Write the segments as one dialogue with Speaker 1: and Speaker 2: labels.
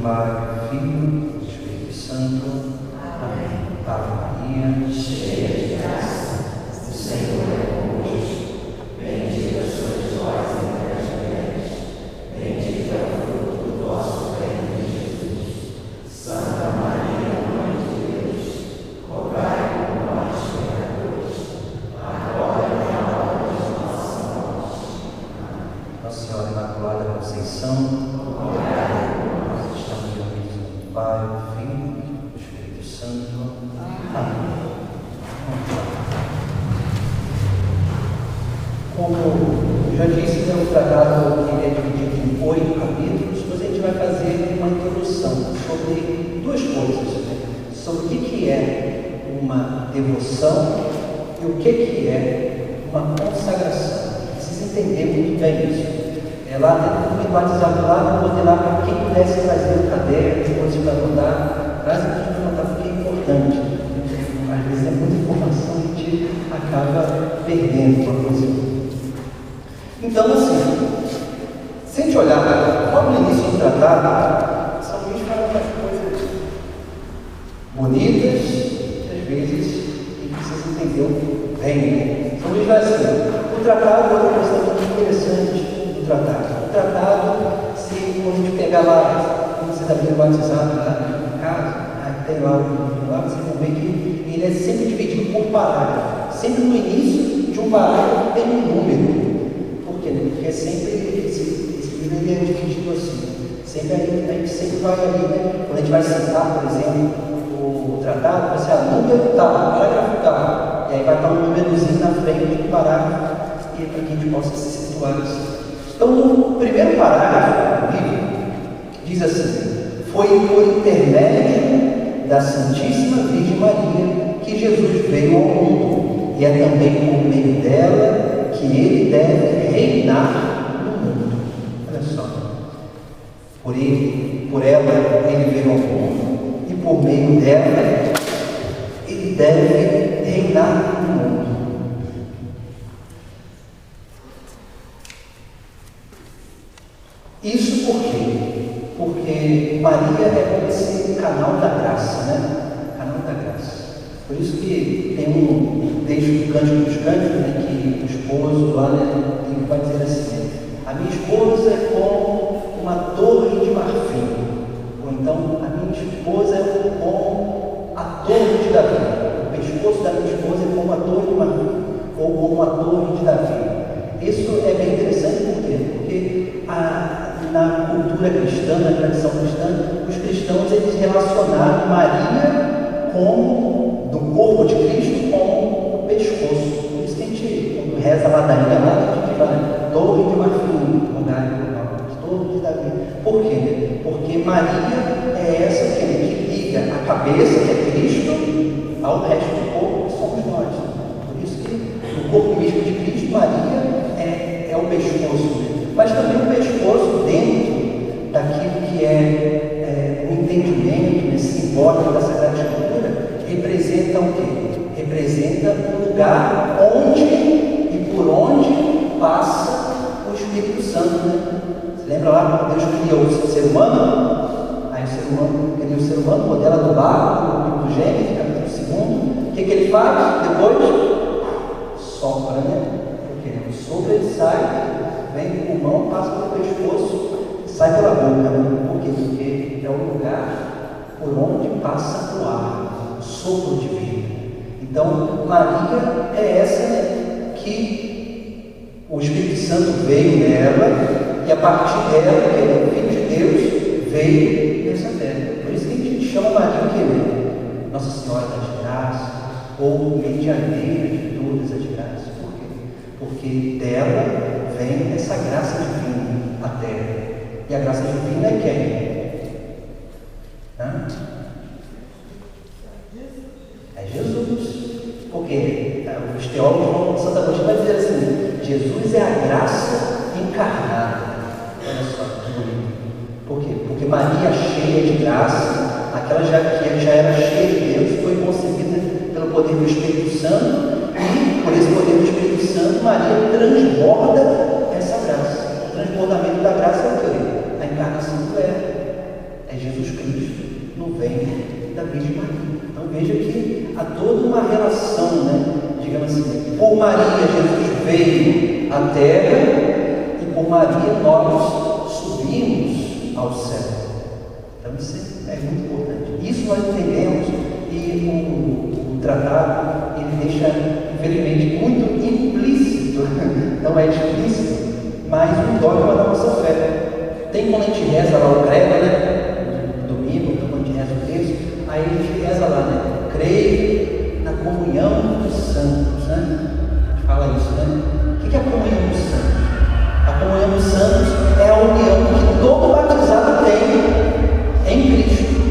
Speaker 1: Pai, Filho e Espírito Santo. Amém. Ave Maria, cheia de graça, o Senhor é convosco. Bendita sois vós entre as mulheres, bendito é o fruto do vosso ventre, Jesus. Santa Maria, Mãe de Deus, rogai por nós, pecadores, agora e na hora de nossa morte. Amém. Nossa Senhora Imaculada Conceição, rogai por nós. Estamos reunidos no Pai, o Filho e o Espírito Santo. Amém. Como eu já disse, o tratado é dividido em 8 capítulos, mas a gente vai fazer uma introdução sobre duas coisas, sobre o que é uma devoção e o que é uma consagração. Precisa entender muito bem isso. Lá dentro do WhatsApp, lá eu botei lá para quem pudesse trazer o caderno, coisas para anotar, traz aqui para anotar, porque é importante. Às vezes é muita informação que a gente acaba perdendo uma coisa. Então, assim, se a gente olhar logo no início do tratado, São Luís fala umas coisas bonitas, que às vezes a gente precisa entender bem. São Luís vai assim: o tratado é uma questão muito interessante. O tratado, se quando a gente pegar lá, quando você está vendo o WhatsApp lá na casa, aí tem lá o livro lá, vocês vão ver que ele é sempre dividido por parágrafo. Sempre no início de um parágrafo tem um número. Por quê? Porque é sempre, esse livro ele é dividido assim. Sempre a gente sempre vai ali, né? Quando a gente vai citar, por exemplo, o tratado, você número tal, parágrafo tal. E aí vai estar um númerozinho na frente do parágrafo, e para que a gente possa se situar assim. Então, no primeiro parágrafo do livro, diz assim: foi por intermédio da Santíssima Virgem Maria que Jesus veio ao mundo, e é também por meio dela que ele deve reinar no mundo. Olha só. Por ela, ele veio ao mundo, e por meio dela, ele deve reinar no mundo. Isso por quê? Porque Maria é como esse canal da graça, né? Canal da graça. Por isso que tem um texto do Cântico dos Cânticos, né, que o esposo lá, né, ele vai dizer assim: a minha esposa é como uma torre de marfim. Ou então, a minha esposa é como a torre de Davi. O pescoço da minha esposa é como a torre de marfim, ou como a torre de Davi. Isso é bem interessante, por quê? Porque na cultura cristã, na tradição cristã, os cristãos eles relacionaram Maria como, do corpo de Cristo, como o pescoço. Por isso que a gente, quando reza a ladainha lá, a gente fala torre de marfim, torre de Davi. Por quê? Porque Maria é essa que liga a cabeça, que é Cristo, ao resto do corpo, que somos nós. Por isso que no corpo místico de Cristo, Maria é o pescoço, mas também o pescoço dentro daquilo que é o entendimento simbólico da Sagrada Escritura, representa o quê? Representa o lugar onde e por onde passa o Espírito Santo, né? Você lembra lá quando Deus criou o ser humano? Aí o ser humano cria o ser humano, modela do barro, do Gênesis, capítulo 2. O que ele faz? Depois sopra, né? Porque o sopro ele sai, vem do pulmão, passa pelo pescoço e sai pela boca, né? Por quê? Porque é o lugar por onde passa o ar, o sopro de vida. Então, Maria é essa, né, que o Espírito Santo veio nela, e a partir dela, que é o Filho de Deus, veio nessa terra. Por isso que a gente chama Maria o quê? Nossa Senhora das Graças, ou medianeira de todas as graças. Por quê? Porque dela vem essa graça divina à terra. E a graça divina é quem? É Jesus. Porque os teólogos, Santo Agostinho vai dizer assim: Jesus é a graça encarnada. Olha só que bonito. Por quê? Porque Maria, cheia de graça, aquela que já era cheia de Deus, foi concebida pelo poder do Espírito Santo, e por esse poder do Espírito Santo, Maria transborda essa graça. O transbordamento da graça é o quê? A encarnação do Verbo. É Jesus Virgem Maria. Então veja que há toda uma relação, né? Digamos assim, por Maria Jesus veio à terra e por Maria nós subimos ao céu. Então isso é muito importante. Isso nós entendemos e o tratado ele deixa, infelizmente, muito implícito, não é explícito, mas um dogma da nossa fé. Tem quando a gente reza lá o credo, né? No domingo, então quando a gente reza o texto, aí a gente reza lá, né? Creio na comunhão dos santos, né? A gente fala isso, né? O que é a comunhão dos santos? A comunhão dos santos é a união que todo batizado tem em Cristo.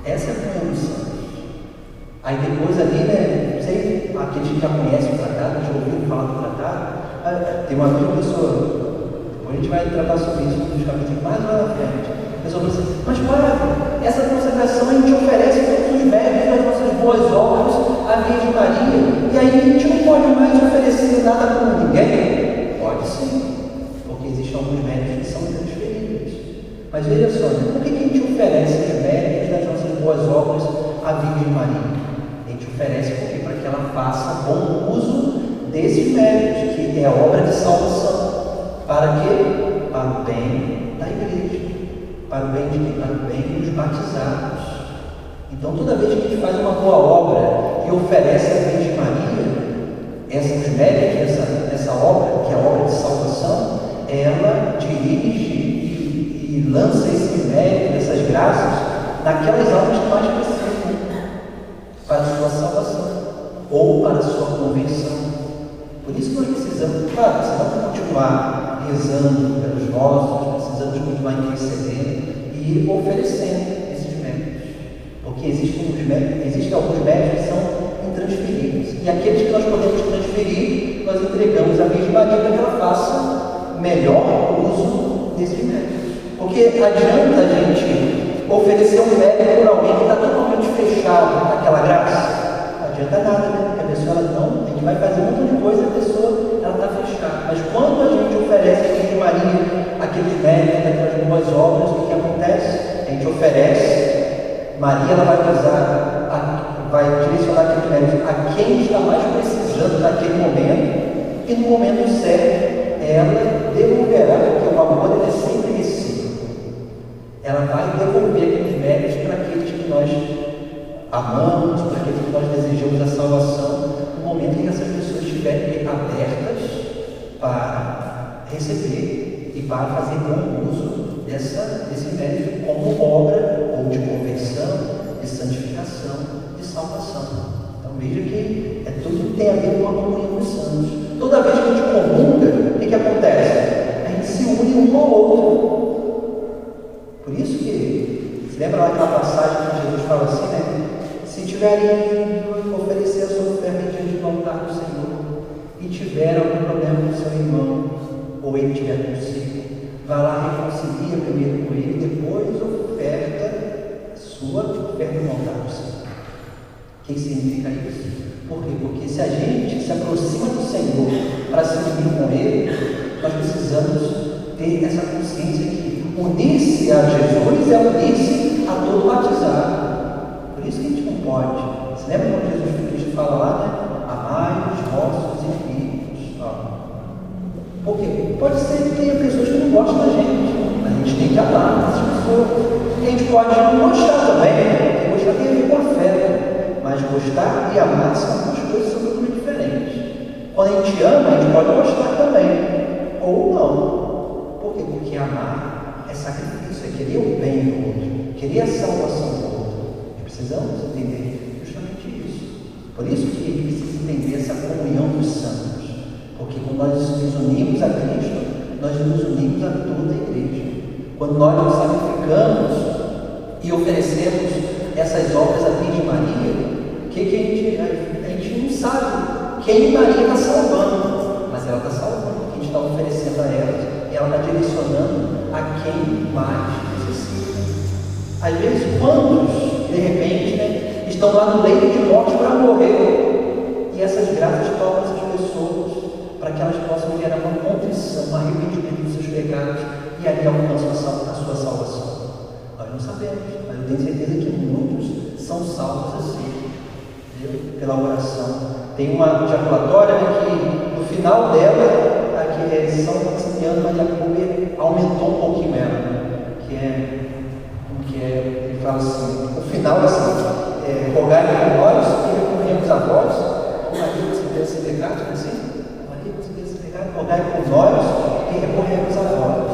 Speaker 1: Essa é a comunhão dos santos. Aí depois ali, né? Não sei, aqueles que já conhecem o tratado, já ouviram falar do tratado, tem uma outra pessoa. A gente vai tratar sobre isso nos capítulos mais lá na frente. A pessoa fala assim, mas padre, essa consagração a gente oferece todos os méritos das nossas boas obras à Virgem Maria, e aí a gente não pode mais oferecer nada para ninguém? Pode sim, porque existem alguns méritos que são transferíveis. Mas veja só, né? Por que a gente oferece os méritos das nossas boas obras à Virgem Maria? A gente oferece porque para que ela faça bom uso desses méritos, que é a obra de salvação. Para quê? Para o bem da igreja. Para o bem de quem? Para o bem dos batizados. Então, toda vez que a gente faz uma boa obra e oferece à Virgem Maria os méritos dessa obra, que é a obra de salvação, ela dirige e lança esses méritos, essas graças, naquelas almas que mais precisam, para a sua salvação ou para a sua conversão. Por isso que nós precisamos, claro, precisamos continuar rezando pelos nossos, precisamos continuar intercedendo e oferecendo esses méritos. Porque existem alguns méritos que são intransferíveis. E aqueles que nós podemos transferir, nós entregamos à Virgem Maria para que ela faça melhor uso desses méritos. Porque adianta a gente oferecer um mérito por alguém que está totalmente fechado naquela graça? Não adianta nada, né? Porque a pessoa não, a gente vai fazer um monte de coisa e a pessoa está fechada. Mas quando a gente oferece a Virgem Maria aqueles méritos, aquelas boas obras, o que acontece? A gente oferece, Maria ela vai direcionar aquele mérito a quem está mais precisando naquele momento, e no momento certo ela devolverá, porque o amor é sempre recíproco. Ela vai devolver aqueles méritos para aqueles que nós amamos, para aqueles que nós desejamos a salvação, no momento em que essas pessoas estiverem abertas para receber e para fazer bom uso desse mérito como obra ou de conversão, de santificação, de salvação. Então veja que tudo tem a ver com a comunhão dos santos. Toda vez que a gente comunga, o que acontece? A gente se une um ao outro. Por isso que, se lembra lá aquela passagem que Jesus fala assim, né? Se tiverem oferecer a sua oferta diante do altar do Senhor e tiver algum problema com seu irmão, ou ele tiver consigo, vá lá, reconcilia primeiro com ele, depois oferta sua oferta no altar do Senhor. O que significa isso? Por quê? Porque se a gente se aproxima do Senhor para se unir com Ele, nós precisamos ter essa consciência que unir-se a Jesus é unir-se a todo batizado. Por isso que a gente não pode. Você lembra quando Jesus Cristo fala lá, né? Amai os vossos inimigos. Por quê? Pode ser que tenha pessoas que não gostam da gente, mas a gente tem que amar essas pessoas. E a gente pode não gostar também, né? Gostar tem a ver com afeto. Mas gostar e amar são duas coisas totalmente diferentes. Quando a gente ama, a gente pode gostar também, ou não. Por quê? Porque amar é sacrifício, é querer o bem do outro, querer a salvação do outro. Precisamos entender justamente isso. Por isso que a gente precisa entender essa comunhão dos santos. Porque quando nós nos unimos a Cristo, nós nos unimos a toda a igreja. Quando nós nos sacrificamos e oferecemos essas obras à Virgem Maria, a gente não sabe quem Maria está salvando, mas ela está salvando, porque a gente está oferecendo a ela, e ela está direcionando a quem mais necessita. Às vezes, quantos, de repente, né, estão lá no leito de morte para morrer, e essas graças tocam essas pessoas, para que elas possam gerar uma contrição, um arrependimento dos seus pecados, e ali alcançam a sua salvação. Nós não sabemos, mas eu tenho certeza que muitos são salvos assim, entendeu? Pela oração. Tem uma ejaculatória, né, que no final dela, aqui São Maximiano Maria Cooper aumentou um pouquinho ela, né? Ele fala assim, o final assim, rogai por nós que recorremos a vós, Maria considera ser pecado, assim? Maria considera ser pecado, rogai por nós que recorremos a vós.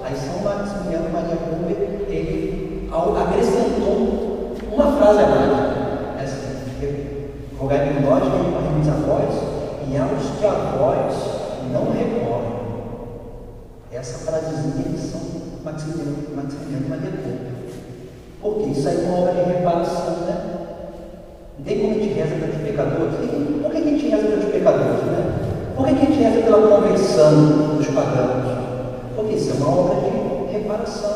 Speaker 1: Aí São Maximiano Maria Cooper, ele acrescentou uma frase a mais, assim, rogai por nós que recorremos a vós e aos que a vós não recorrem. Essa frasezinha de São Maximiano Maria Cooper. Porque isso aí é uma obra de reparação, né? Não tem como a gente reza pelos pecadores? Por que a gente reza pelos pecadores, né? Por que a gente reza pela conversão dos pagãos? Porque isso é uma obra de reparação.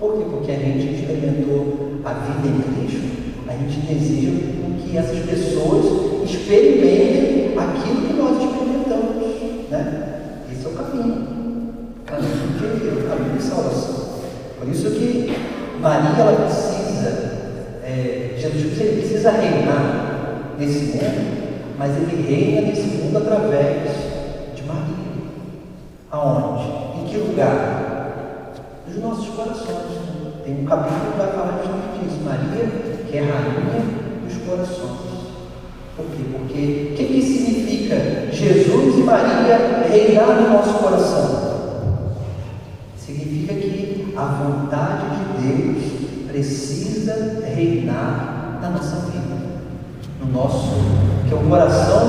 Speaker 1: Por quê? Porque a gente experimentou a vida em Cristo, a gente deseja que essas pessoas experimentem aquilo que nós experimentamos, né? Esse é o caminho. O caminho de salvação. Por isso que Maria, ela precisa, Jesus Cristo, ele precisa reinar nesse mundo, mas ele reina nesse mundo através de Maria. Aonde? Em que lugar? Nos nossos corações. Tem um capítulo que vai falar justamente disso. Maria, que é rainha dos corações. Por quê? Porque o que significa Jesus e Maria reinar no nosso coração? Significa que a vontade de Deus precisa reinar na nossa vida, no nosso, que o coração,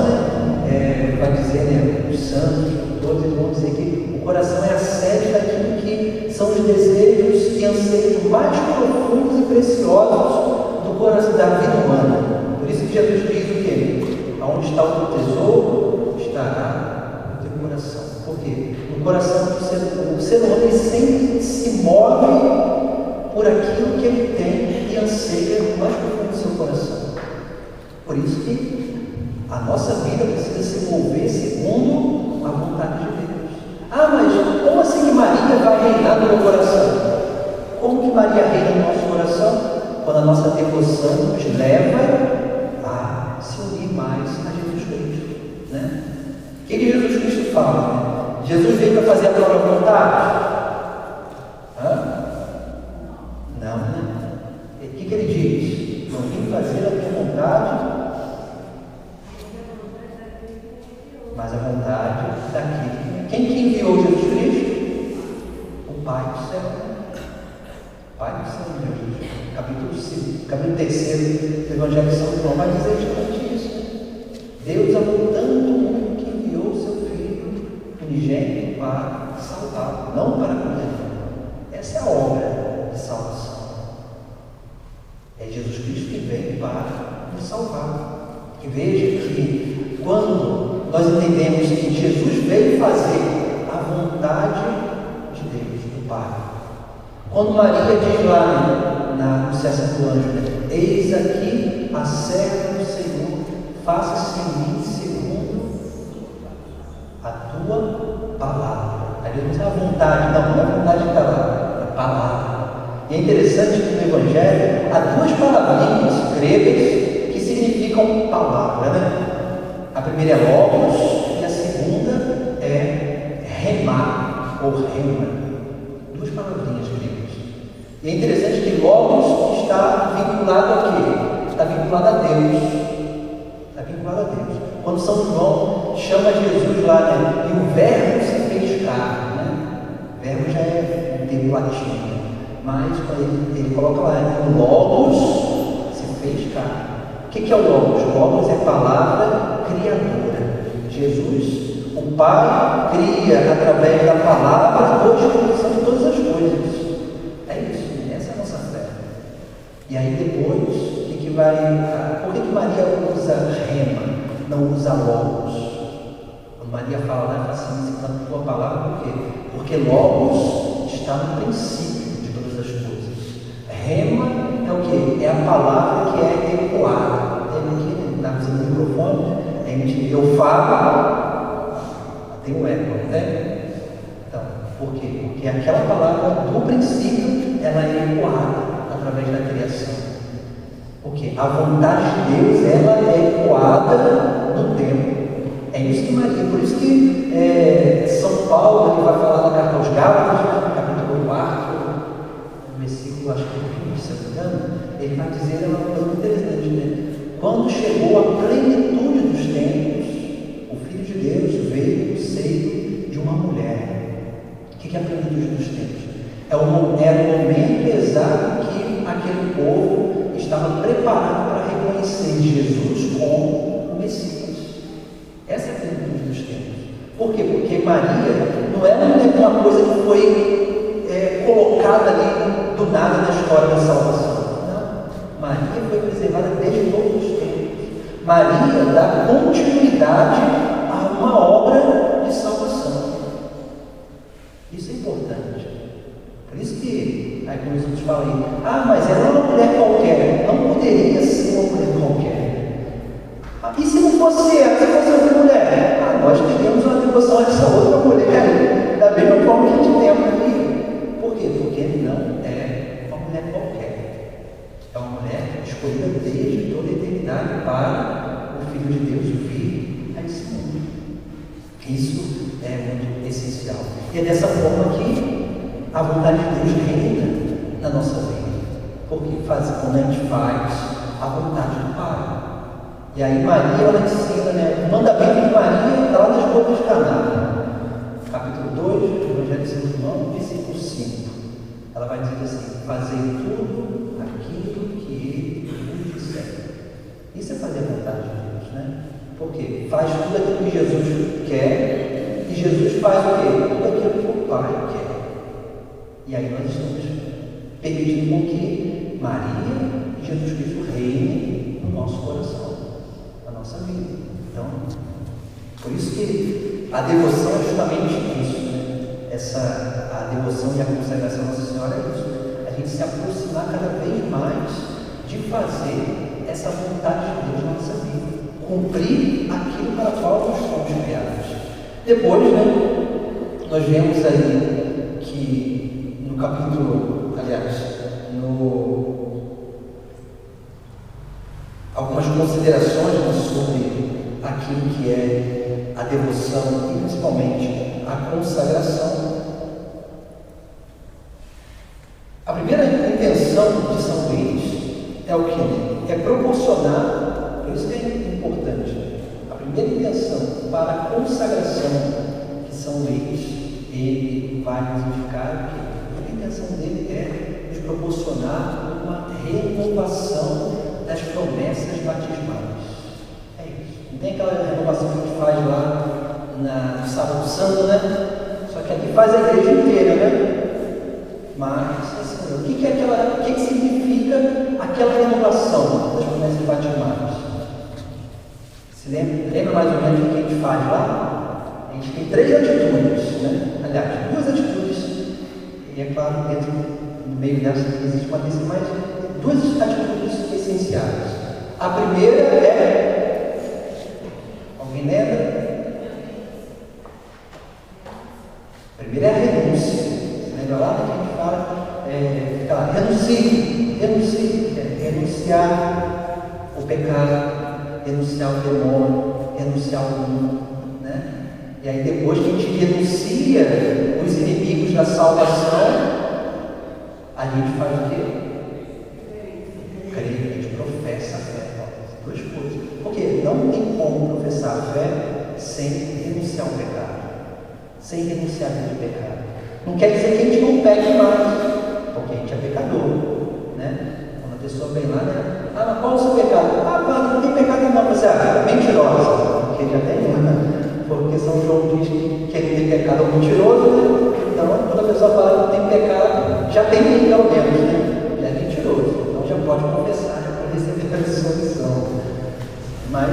Speaker 1: né, vai dizer, né, os santos, todos eles vão dizer que o coração é a sede daquilo que são os desejos e anseios mais profundos e preciosos do coração, da vida humana. Por isso que Jesus diz o quê? Aonde está o teu tesouro, estará o teu coração. Por quê? No coração do ser humano, ele sempre se move por aquilo que ele tem e anseia no mais profundo do seu coração. Por isso que a nossa vida precisa se mover segundo a vontade de Deus. Ah, mas como assim que Maria vai reinar no meu coração? Como que Maria reina no nosso coração? Quando a nossa devoção nos leva a se unir mais a Jesus Cristo, né? O que Jesus Cristo fala, né? Jesus veio para fazer a própria vontade? Não, né? O que ele diz? Não vim fazer a minha vontade, mas a vontade daquele. Quem que enviou Jesus Cristo? O Pai do céu. O Pai do céu, Jesus. Capítulo 3 do Evangelho de São João vai dizer justamente isso. Deus amou tanto o mundo que enviou o seu Filho unigênito para salvá-lo, não para condená-lo. Essa é a obra de salvação. É Jesus Cristo que veio para nos salvar. E veja que quando nós entendemos que Jesus veio fazer a vontade de Deus, do Pai. Quando Maria diz lá no cessa do anjo, né? Eis aqui a serva do Senhor, faça-se em mim segundo a tua palavra. Aí Deus não é a vontade, não é a vontade de palavra, é a palavra. E é interessante que no Evangelho há duas palavrinhas gregas que significam palavra, né? A primeira é logos e a segunda é remar ou rema. Duas palavrinhas gregas. E é interessante que logos está vinculado a quê? Está vinculado a Deus. Está vinculado a Deus. Quando São João chama Jesus lá, né? E o verbo se fez carne, né? O verbo já é um termo latino. Mas ele coloca lá, né? O logos se fez carne. O que é o logos? O logos é a palavra criadora. Jesus, o Pai, cria através da palavra a distribuição de todas as coisas. É isso, essa é a nossa fé. E aí depois, por que Maria usa rema, não usa logos? Quando Maria fala lá, ela fala assim, citando a tua palavra, por quê? Porque logos está no princípio de todas as coisas. Rema é o quê? É a palavra que é ecoada. Tem aqui, está usando o microfone, né? Eu falo, tem um eco, né? Então, por quê? Porque aquela palavra do princípio, ela é ecoada através da criação. Porque a vontade de Deus, ela é ecoada no tempo. É isso que Maria, por isso que São Paulo ele vai falar na carta aos Gálatas, capítulo 4, versículo, acho que é 20, se não me engano, ele vai dizer uma coisa muito interessante, né? Quando chegou a plenitude dos tempos, o Filho de Deus veio no seio de uma mulher. O que é a plenitude dos tempos? Era o momento exato que aquele povo estava preparado para reconhecer Jesus como o Messias. Essa é a plenitude dos tempos. Por quê? Porque Maria não era uma coisa que foi colocada ali do nada na história da salvação. Não. Maria foi preservada desde todos os tempos. Maria dá continuidade a uma obra de salvação. Isso é importante. Por isso que, aí como os outros falam aí, mas ela é uma mulher qualquer. Não poderia ser uma mulher qualquer. E se não fosse ela, se fosse outra mulher? Nós teríamos uma devoção a essa outra mulher, da mesma forma que a gente tem aqui. Por quê? Porque não é uma mulher qualquer. É uma mulher escolhida desde toda a eternidade para o Filho de Deus vir a esse mundo. Isso é muito essencial. E é dessa forma que a vontade de Deus reina na nossa vida. Porque quando a gente faz a vontade do Pai. E aí Maria, ela ensina, o mandamento de Maria está lá nas bodas de Caná. Capítulo 2, do Evangelho de São João, versículo 5. Ela vai dizer assim: fazei tudo aquilo que Ele vos disser. Isso é fazer a vontade de Deus, Por quê? Faz tudo aquilo que Jesus quer, e Jesus faz o quê? Tudo aquilo que o Pai quer. E aí nós estamos permitindo com que Maria e Jesus Cristo reinem no nosso coração, na nossa vida. Então, por isso que a devoção é justamente isso, a devoção e a consagração à Nossa Senhora é isso. A gente se aproximar cada vez mais de fazer essa vontade de Deus na nossa vida. Cumprir aquilo para o qual nós fomos criados. Depois, nós vemos aí que no capítulo, algumas considerações sobre aquilo que é a devoção e principalmente a consagração. A primeira intenção de São Luís é o que? É proporcionar, por isso que é importante, a primeira intenção para a consagração que São Luís ele vai nos indicar que a primeira intenção dele é nos proporcionar uma renovação das promessas batismais. É isso. Não tem aquela renovação que a gente faz lá no Sábado Santo, Só que aqui faz a igreja inteira, Mas, assim, o que significa aquela renovação das promessas batismais? Se lembra mais ou menos o que a gente faz lá? A gente tem 3 atitudes, Aliás, 2 atitudes, e é claro, dentro no meio dessa existe uma terceira, mas 2 atitudes essenciais. A primeira é, alguém lembra? A primeira é a renúncia. Você lembra lá que a gente fala, renunciar o pecado, renunciar o demônio, renunciar o mundo, E aí depois que a gente renuncia os inimigos da salvação, a gente faz o quê? Crê, a gente professa a fé. 2 coisas. Porque não tem como professar a fé sem renunciar ao pecado. Sem renunciar ao pecado. Não quer dizer que a gente não peque mais, porque a gente é pecador, Quando a pessoa vem lá, mas qual é o seu pecado? Padre, não tem pecado não. Você é mentirosa, porque já tem, Porque São João diz que quem tem pecado é mentiroso, Então, quando a pessoa fala que não tem pecado, já tem que ir ao menos, Já é mentiroso. Então já pode confessar, já pode receber a absolvição. Mas,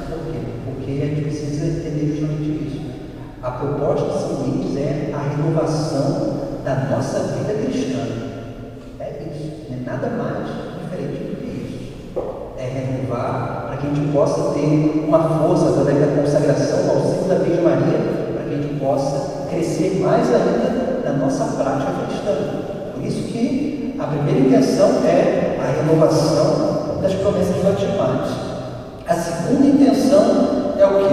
Speaker 1: por quê? Porque a gente precisa entender justamente isso. A proposta de São Luís é a renovação da nossa vida cristã. É isso, não é nada mais diferente do que isso. É renovar para que a gente possa ter uma força através da consagração ao auxílio da Virgem Maria, para que a gente possa crescer mais ainda na nossa prática cristã. Por isso que a primeira intenção é a renovação das das promessas batismais. A segunda intenção é o quê?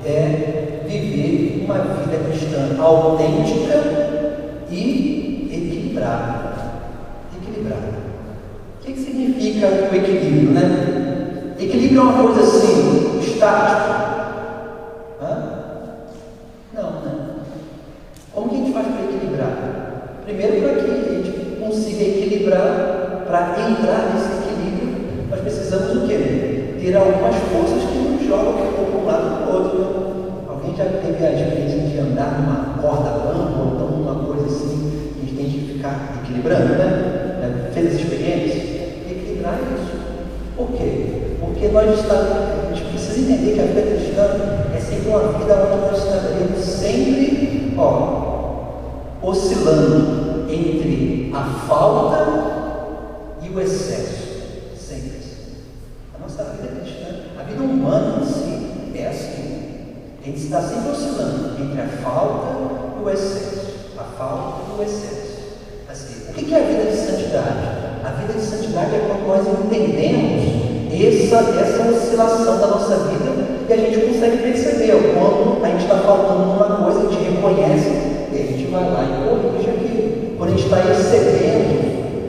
Speaker 1: É viver uma vida cristã autêntica e equilibrada. O que significa o equilíbrio, né? Equilíbrio é uma coisa assim, estática. Não, né? Como que a gente faz para equilibrar? Primeiro, para que a gente consiga equilibrar, para entrar nesse equilíbrio, nós precisamos o quê? Ter algumas forças que nos jogam para um lado para o outro. Alguém já teve a experiência de andar numa corda bamba, ou então numa coisa assim, que a gente tem que ficar equilibrando, né? Fez essa experiência? Equilibrar isso. Por quê? Porque a gente precisa entender que a vida cristã é sempre uma vida onde nós estaremos sempre oscilando entre a falta e o excesso. Sempre. A nossa vida cristã, a vida humana em si é assim. A gente está sempre oscilando entre a falta e o excesso. A falta e o excesso. Assim, o que é a vida de santidade? A vida de santidade é quando nós entendemos essa oscilação da nossa vida e a gente consegue perceber quando a gente está faltando numa coisa, a gente reconhece e a gente vai lá e corrige aquilo. Quando a gente está excedendo,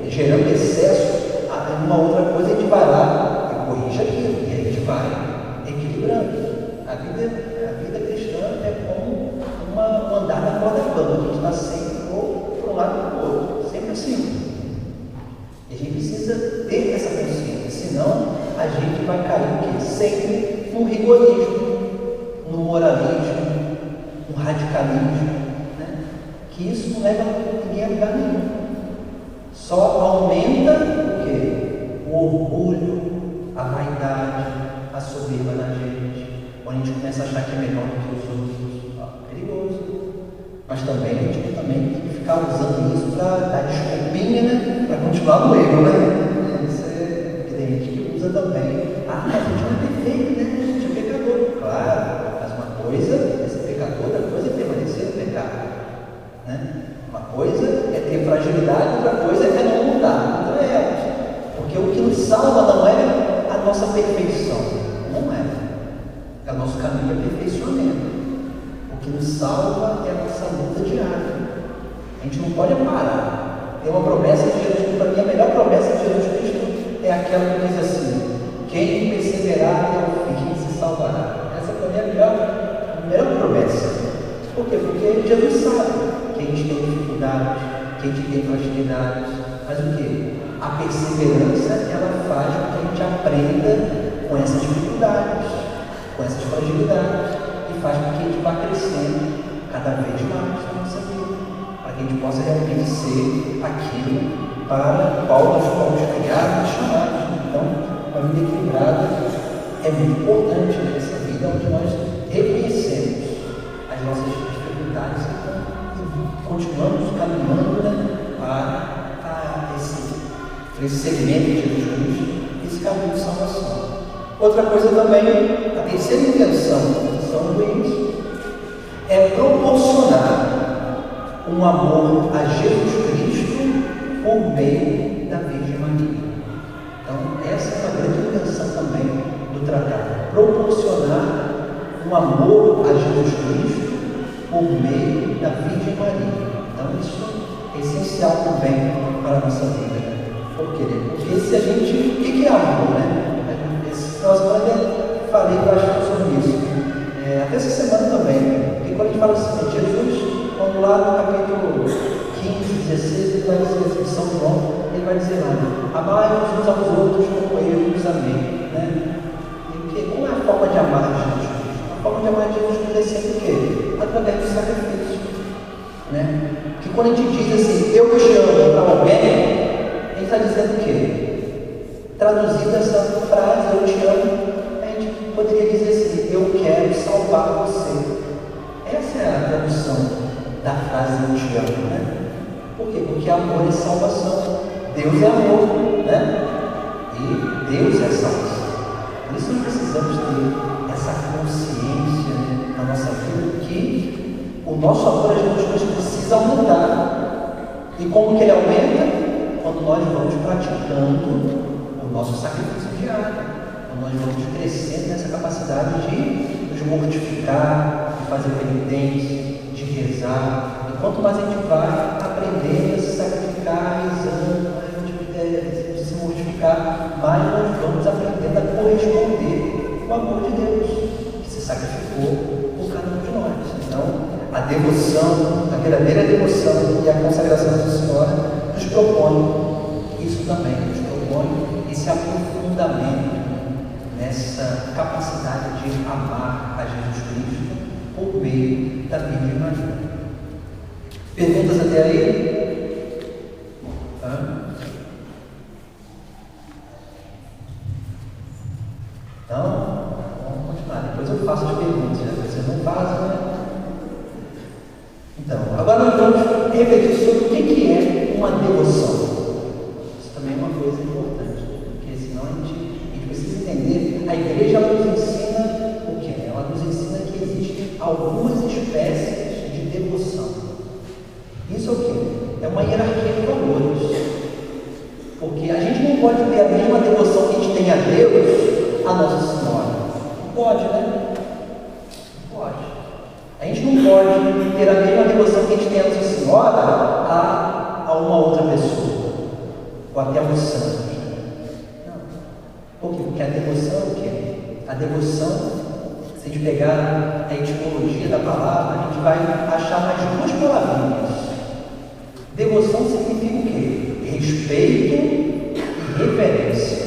Speaker 1: gerando excesso em uma outra coisa, a gente vai lá e corrige aquilo e a gente vai equilibrando. A vida cristã é como um andar na corda bamba, a gente está sempre para um lado e para o outro, sempre assim. E a gente precisa ter essa consciência, senão a gente vai cair sempre no rigorismo, no moralismo, no radicalismo, né? Que isso não leva ninguém a lugar nenhum. Só aumenta o quê? O orgulho, a vaidade, a soberba da gente. Quando a gente começa a achar que é melhor do que os outros, perigoso. Mas também a gente tem que ficar usando isso para dar desculpinha, né? Para continuar no erro, né? Isso é evidente que usa também. Mas a gente não é perfeito, né? A gente é pecador. Claro, mas uma coisa é ser pecador, outra coisa é permanecer no pecado. Né? Uma coisa é ter fragilidade, outra coisa é não mudar. Então é elas. Porque o que nos salva não é a nossa perfeição. Não é. É o nosso caminho de aperfeiçoamento. O que nos salva é a nossa luta diária. A gente não pode parar. Tem uma promessa de Jesus Cristo, para mim a melhor promessa de Jesus Cristo é aquela que diz assim: quem perseverar até o fim se salvará. Essa para mim é a melhor promessa. Por quê? Porque Jesus sabe que a gente tem dificuldades, que a gente tem fragilidades, mas o quê? A perseverança, ela faz com que a gente aprenda com essas dificuldades, com essas fragilidades, e faz com que a gente vá crescendo cada vez mais na nossa vida, para que a gente possa realmente ser aquilo para o qual nós fomos criados e chamados. Então, a vida equilibrada é muito importante nessa vida onde nós reconhecemos as nossas dificuldades e continuamos caminhando, né, para esse segmento de Jesus Cristo, esse caminho de salvação. Outra coisa também, a terceira intenção do Luiz, é proporcionar um amor a Jesus Cristo por meio da Virgem Maria. Então, essa é uma grande intenção também do tratado, proporcionar um amor a Jesus Cristo por meio da Virgem Maria. Então, isso é essencial também para a nossa vida. Por quê? Porque se a gente... O que é amor, né? Essa semana eu falei bastante sobre isso. Até essa semana também. Porque quando a gente fala assim, Jesus, quando lá no capítulo 15, 16, ele vai dizer assim, São João, ele vai dizer lá, amai-vos uns aos outros como eu vos amei. Né? E qual é a forma de amar Jesus Cristo? A forma de amar Jesus Cristo é sempre o quê? Através do sacrifício. Né? Que quando a gente diz assim, eu te amo para alguém, ele está dizendo o quê? Traduzida essa frase, eu te amo, a gente poderia dizer assim, eu quero salvar você. Essa é a tradução da frase eu te amo, né? Por quê? Porque amor é salvação. Deus é amor, né? E Deus é salvação. Por isso nós precisamos ter essa consciência, né, na nossa vida que o nosso amor a Jesus Cristo precisa aumentar. E como que ele aumenta? Quando nós vamos praticando o nosso sacrifício diário. Então, nós vamos crescendo nessa capacidade de nos mortificar, de fazer penitência, de rezar. E quanto mais a gente vai aprendendo a se sacrificar, rezando, de se mortificar, mais nós vamos aprendendo a corresponder com o amor de Deus, que se sacrificou por cada um de nós. Então, a devoção, a verdadeira devoção e a consagração do Senhor nos propõe isso também, nos propõe esse aprofundamento nessa capacidade de amar a Jesus Cristo por meio da Virgem Maria. Perguntas até aí? Então, vamos continuar. Depois eu faço as perguntas, né? Vocês não fazem, né? Então, agora nós vamos refletir sobre o que é uma devoção. Isso também é uma coisa importante, porque senão a gente precisa entender. A igreja ela nos ensina o que? Ela nos ensina que existem algumas espécies de devoção. Isso é o que? É uma hierarquia de valores. Porque a gente não pode ter a mesma devoção que a gente tem a Deus, a Nossa Senhora. Não pode, né? Não pode. A gente não pode ter a mesma devoção que a gente tem a Nossa Senhora a uma outra pessoa, ou até aos santos. Não. Por quê? Porque a devoção é o quê? A devoção, se a gente pegar a etimologia da palavra, a gente vai achar mais duas palavrinhas. Devoção significa o quê? Respeito e reverência.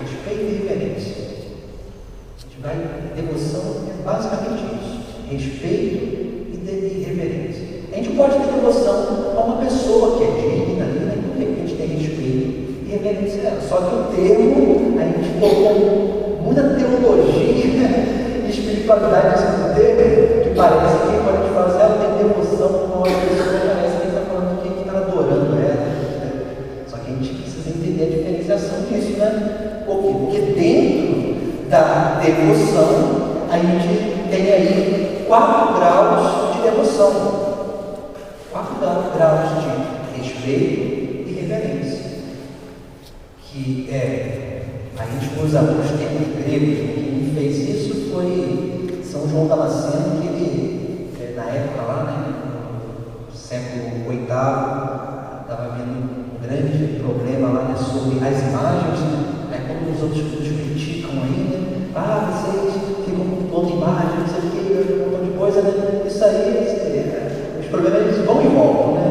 Speaker 1: Respeito e reverência. Devoção é basicamente isso. Respeito e reverência. A gente pode ter devoção a uma pessoa que é digna, né? Por que a gente tem respeito e reverência a ela? Só que o termo, a gente colocou muita teologia e espiritualidade nesse termo, que parece que quando a gente fala assim, eu tenho devoção a uma pessoa, parece que a gente está falando que a gente está adorando ela. Né? Só que a gente precisa entender a diferenciação disso, né? Por quê? Porque dentro da devoção, a gente tem aí 4 graus de devoção. 4 graus de respeito e reverência. Que a gente usa os termos gregos. Quem fez isso foi São João Damasceno, que ele, na época lá, né, no século VIII, estava vendo um grande problema lá, né, sobre as imagens, né, como os outros criticam ainda. Vocês ficam pondo imagens, não sei o que, um montão de coisa, né? Isso aí, os problemas eles vão e voltam, né?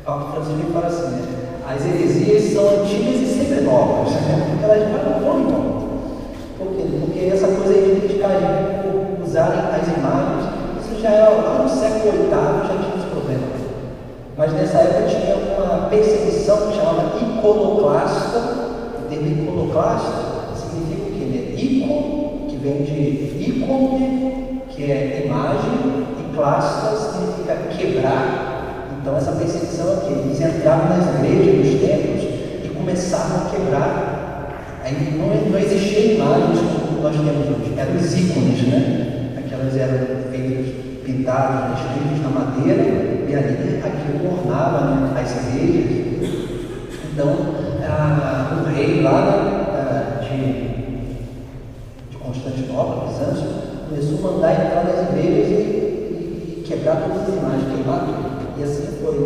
Speaker 1: Papa Francisco fala assim, né? As heresias são antigas e sempre novas, né? Elas vão e voltam. Por quê? Porque essa coisa aí de criticar a gente por usarem as imagens, isso já era lá no século VIII, já tinha esse problema. Mas nessa época tinha uma perseguição que chamava iconoclasta. O termo iconoclasta significa o quê? Ico, que vem de ícone, que é imagem, e clasta significa quebrar. Então essa perseguição aqui, eles entravam nas igrejas, nos templos, e começavam a quebrar. Aí não existia imagens como nós temos hoje, eram os ícones, né? Aquelas eram feitas, pintadas, escritas na madeira, e ali aquilo ornava, né, as igrejas. Então o rei lá de Constantinopla, Bizâncio, começou a mandar entrar nas igrejas e quebrar todas as imagens, queimar tudo. E assim foi.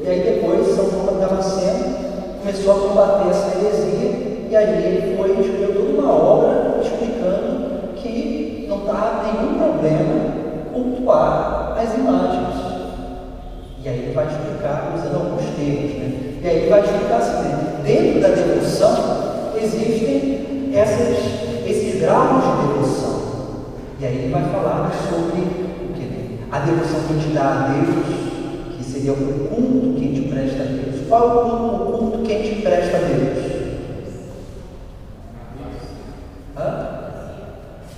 Speaker 1: E aí depois São João Damasceno começou a combater essa heresia, e aí ele escreveu toda uma obra explicando que não está nenhum problema cultuar as imagens. E aí ele vai explicar, usando alguns termos, né? E aí ele vai explicar assim, né? Dentro da devoção existem esses graus de devoção. E aí ele vai falar sobre o que? A devoção que a gente dá a Deus, que seria o culto que a gente presta a Deus. Qual é o culto que a gente presta a Deus?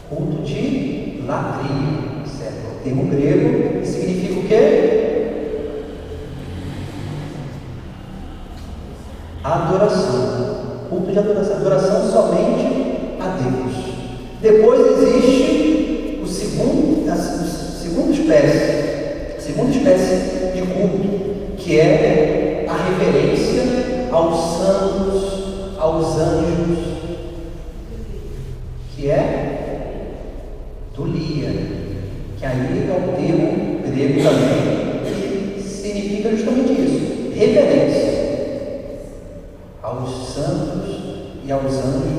Speaker 1: Culto de latria, certo? O termo grego significa o quê? Adoração. Culto de adoração. Adoração somente a Deus. Depois existe a segunda espécie de culto, que é a reverência aos santos, Dulia, que aí é um termo grego também, que significa justamente isso, reverência aos santos e aos anjos.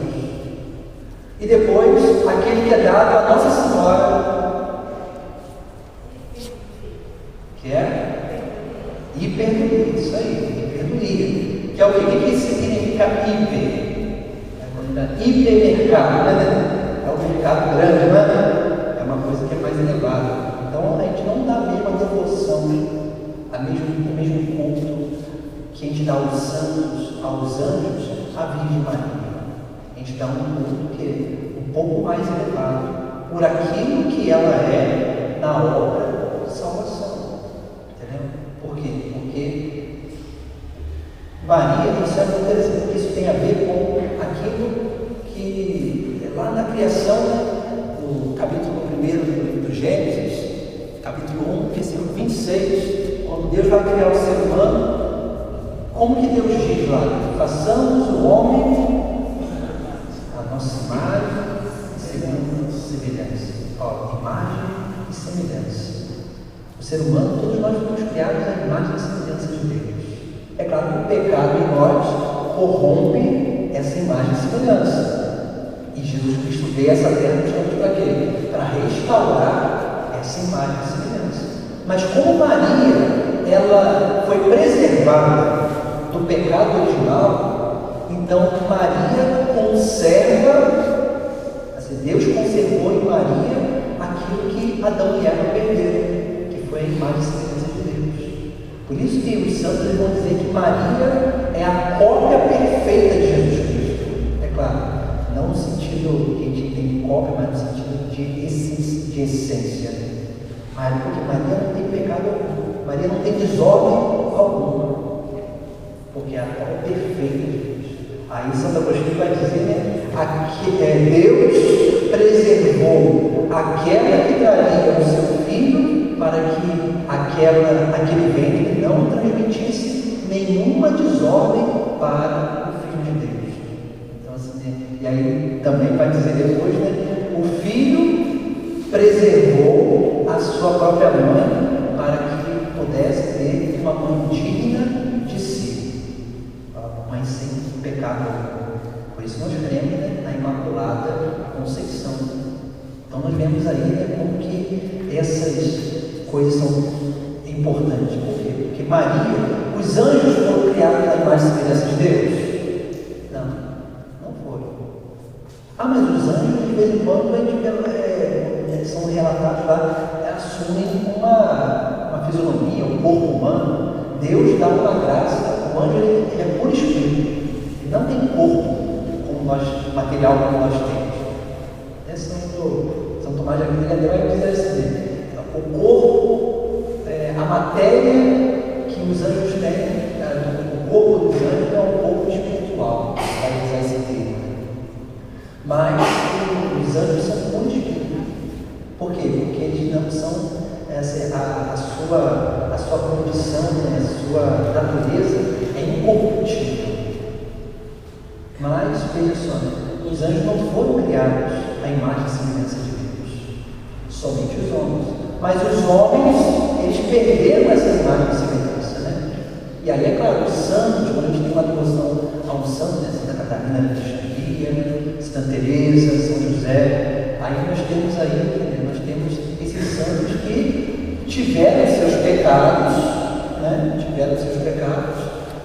Speaker 1: E depois, aquele que é dado a Nossa Senhora, que é hiperdulia, isso aí, hiperdulia, que é o que significa hiper? Hipermercado, né? É um mercado grande, né? É uma coisa que é mais elevada. Então a gente não dá a mesma devoção, o mesmo culto que a gente dá aos santos, aos anjos, à Virgem Maria. A gente dá um culto que é um pouco mais elevado, por aquilo que ela é na obra de salvação. Entendeu? Por quê? Porque Maria, isso é muito interessante, porque isso tem a ver com aquilo que lá na criação, no capítulo 1 do livro do Gênesis, capítulo 1, versículo 26, quando Deus vai criar o ser humano, como que Deus diz lá? Façamos o homem a nossa imagem e segundo semelhança. Ó, imagem e semelhança. O ser humano, todos nós fomos criados à imagem e semelhança de Deus. É claro que o pecado em nós corrompe essa imagem e semelhança. E Jesus Cristo veio a essa terra justamente para quê? Para restaurar essa imagem e semelhança. Mas como Maria, ela foi preservada do pecado original, então Maria conserva, assim, Deus conservou em Maria aquilo que Adão e Eva perderam, que foi a imagem e semelhança de Deus. Por isso que os santos vão dizer que Maria é a cópia perfeita de Jesus Cristo. É claro, não no sentido que a gente tem cópia, mas no sentido de essência. Porque Maria não tem pecado algum, Maria não tem desordem alguma, porque é a cópia perfeita de Deus. Aí Santo Agostinho vai dizer, né, Deus preservou aquela que traria o seu filho para que aquele ventre não transmitisse nenhuma desordem para o Filho de Deus. Então, assim, e aí também vai dizer depois, né, o filho preservou a sua própria mãe para que pudesse ter uma mãe digna de si, uma mãe sem pecado. Por isso nós cremos, né, na Imaculada Conceição. Então nós vemos aí, né, como que essas coisas são importantes. Por quê? Porque Maria, os anjos foram criados na imagem e semelhança de Deus? Não foram. Mas os anjos, de vez em quando, são relatados lá, assumem uma fisionomia, um corpo humano. Deus dá uma graça, o anjo ele é por espírito, ele não tem corpo como nós, material como nós temos. São Tomás de Aquino vai dizer assim, o corpo, a matéria que os anjos têm, o corpo dos anjos é um corpo espiritual, vai usar esse termo. Mas os anjos são puros de espírito. Por quê? Porque eles não são, a sua condição, né, a sua natureza é incorruptível. Mas, veja só, né, os anjos não foram criados à imagem e semelhança de Deus, somente os homens. Mas os homens, eles perderam essa imagem e semelhança, né? E aí, é claro, os santos, quando a gente tem uma devoção a um santo, né, Santa Catarina de Alexandria, Santa Teresa, São José, aí nós temos aí, né, nós temos esses santos que tiveram seus pecados, né?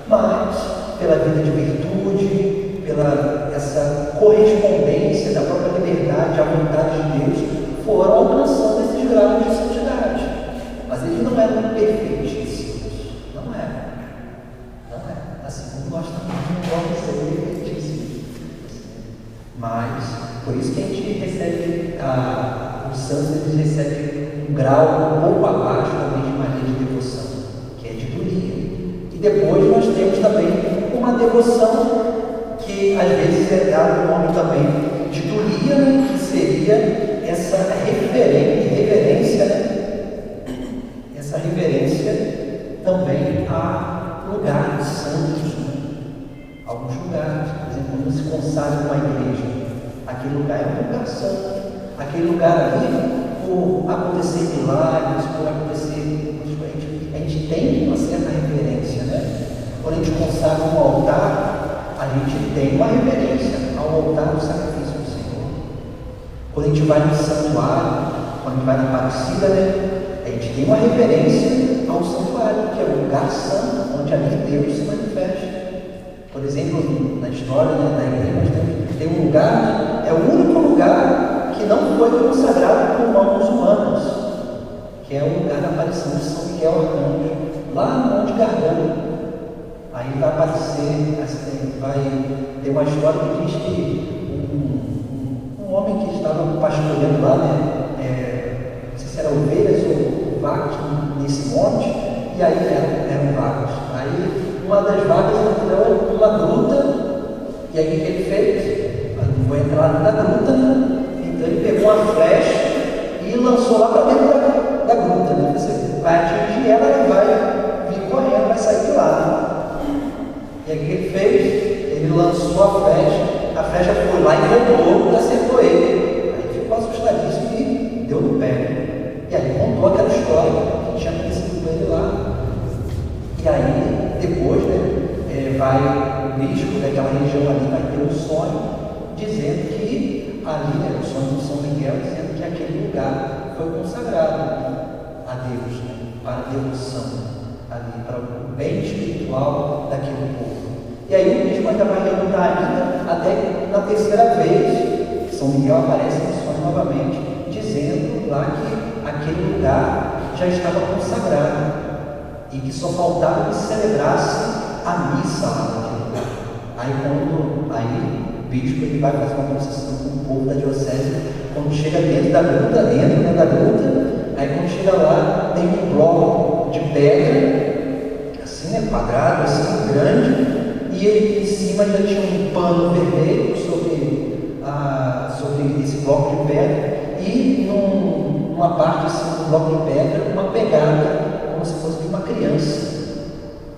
Speaker 1: Mas pela vida de virtude, pela essa correspondência da própria liberdade à vontade de Deus, foram alcançando esses graus de santidade. Mas eles não eram perfeitíssimos. Não eram. Assim como nós também não vamos ser perfeitíssimos. Mas, por isso que a gente recebe, os santos eles recebem um grau um pouco abaixo da Virgem Maria de devoção, que é de dulia. E depois nós temos também uma devoção que às vezes é dado o nome também de dulia, né, que seria essa reverência, né? Essa reverência também a lugares santos, né? Alguns lugares, por exemplo, quando se consagra uma igreja, aquele lugar é um lugar santo, Aquele lugar ali, por acontecer milagres, por acontecer. A gente tem uma certa reverência, né? Quando a gente consagra um altar, a gente tem uma reverência ao altar do sacrifício do Senhor. Quando a gente vai no santuário, quando a gente vai na Aparecida, né? A gente tem uma reverência ao santuário, que é o lugar santo, onde ali Deus se manifesta. Por exemplo, na história, né, da igreja, tem um lugar, né, é o único lugar que não foi consagrado por mãos humanas, que é o lugar da aparição de São Miguel Arcanjo, lá no Monte Gargano. Aí vai aparecer, assim, vai ter uma história que diz que um homem que estava pastoreando lá, né, não sei se era ovelhas ou vacas nesse monte, e aí eram vacas. Aí uma das vacas entrou numa gruta, e aí o que ele fez? Vou entrar na gruta, né? Então ele pegou uma flecha e lançou lá para dentro da gruta, né? Você vai atingir ela e vai vir correndo, vai sair de lá. E aí o que ele fez? Ele lançou a flecha foi lá e voltou e acertou ele. Aí ficou assustadíssimo e deu no pé. E aí contou aquela história que tinha acontecido com ele lá. E aí, depois, né, vai o bispo daquela região ali, vai ter um sonho dizendo que ali, né, o sonho de São Miguel, dizendo que aquele lugar foi consagrado a Deus, né, para a devoção, ali, para o bem espiritual daquele povo. E aí o bispo ainda vai perguntar ainda, até que na terceira vez, São Miguel aparece no sonho novamente, dizendo lá que aquele lugar já estava consagrado e que só faltava que celebrasse a missa lá naquele lugar. Aí o bispo ele vai fazer uma concessão com o povo da diocese, quando chega dentro da gruta, aí quando chega lá, tem um bloco de pedra, assim, né, quadrado, assim, grande, e ele, em cima já tinha um pano vermelho sobre esse bloco de pedra, e numa parte assim, do bloco de pedra, uma pegada como se fosse de uma criança,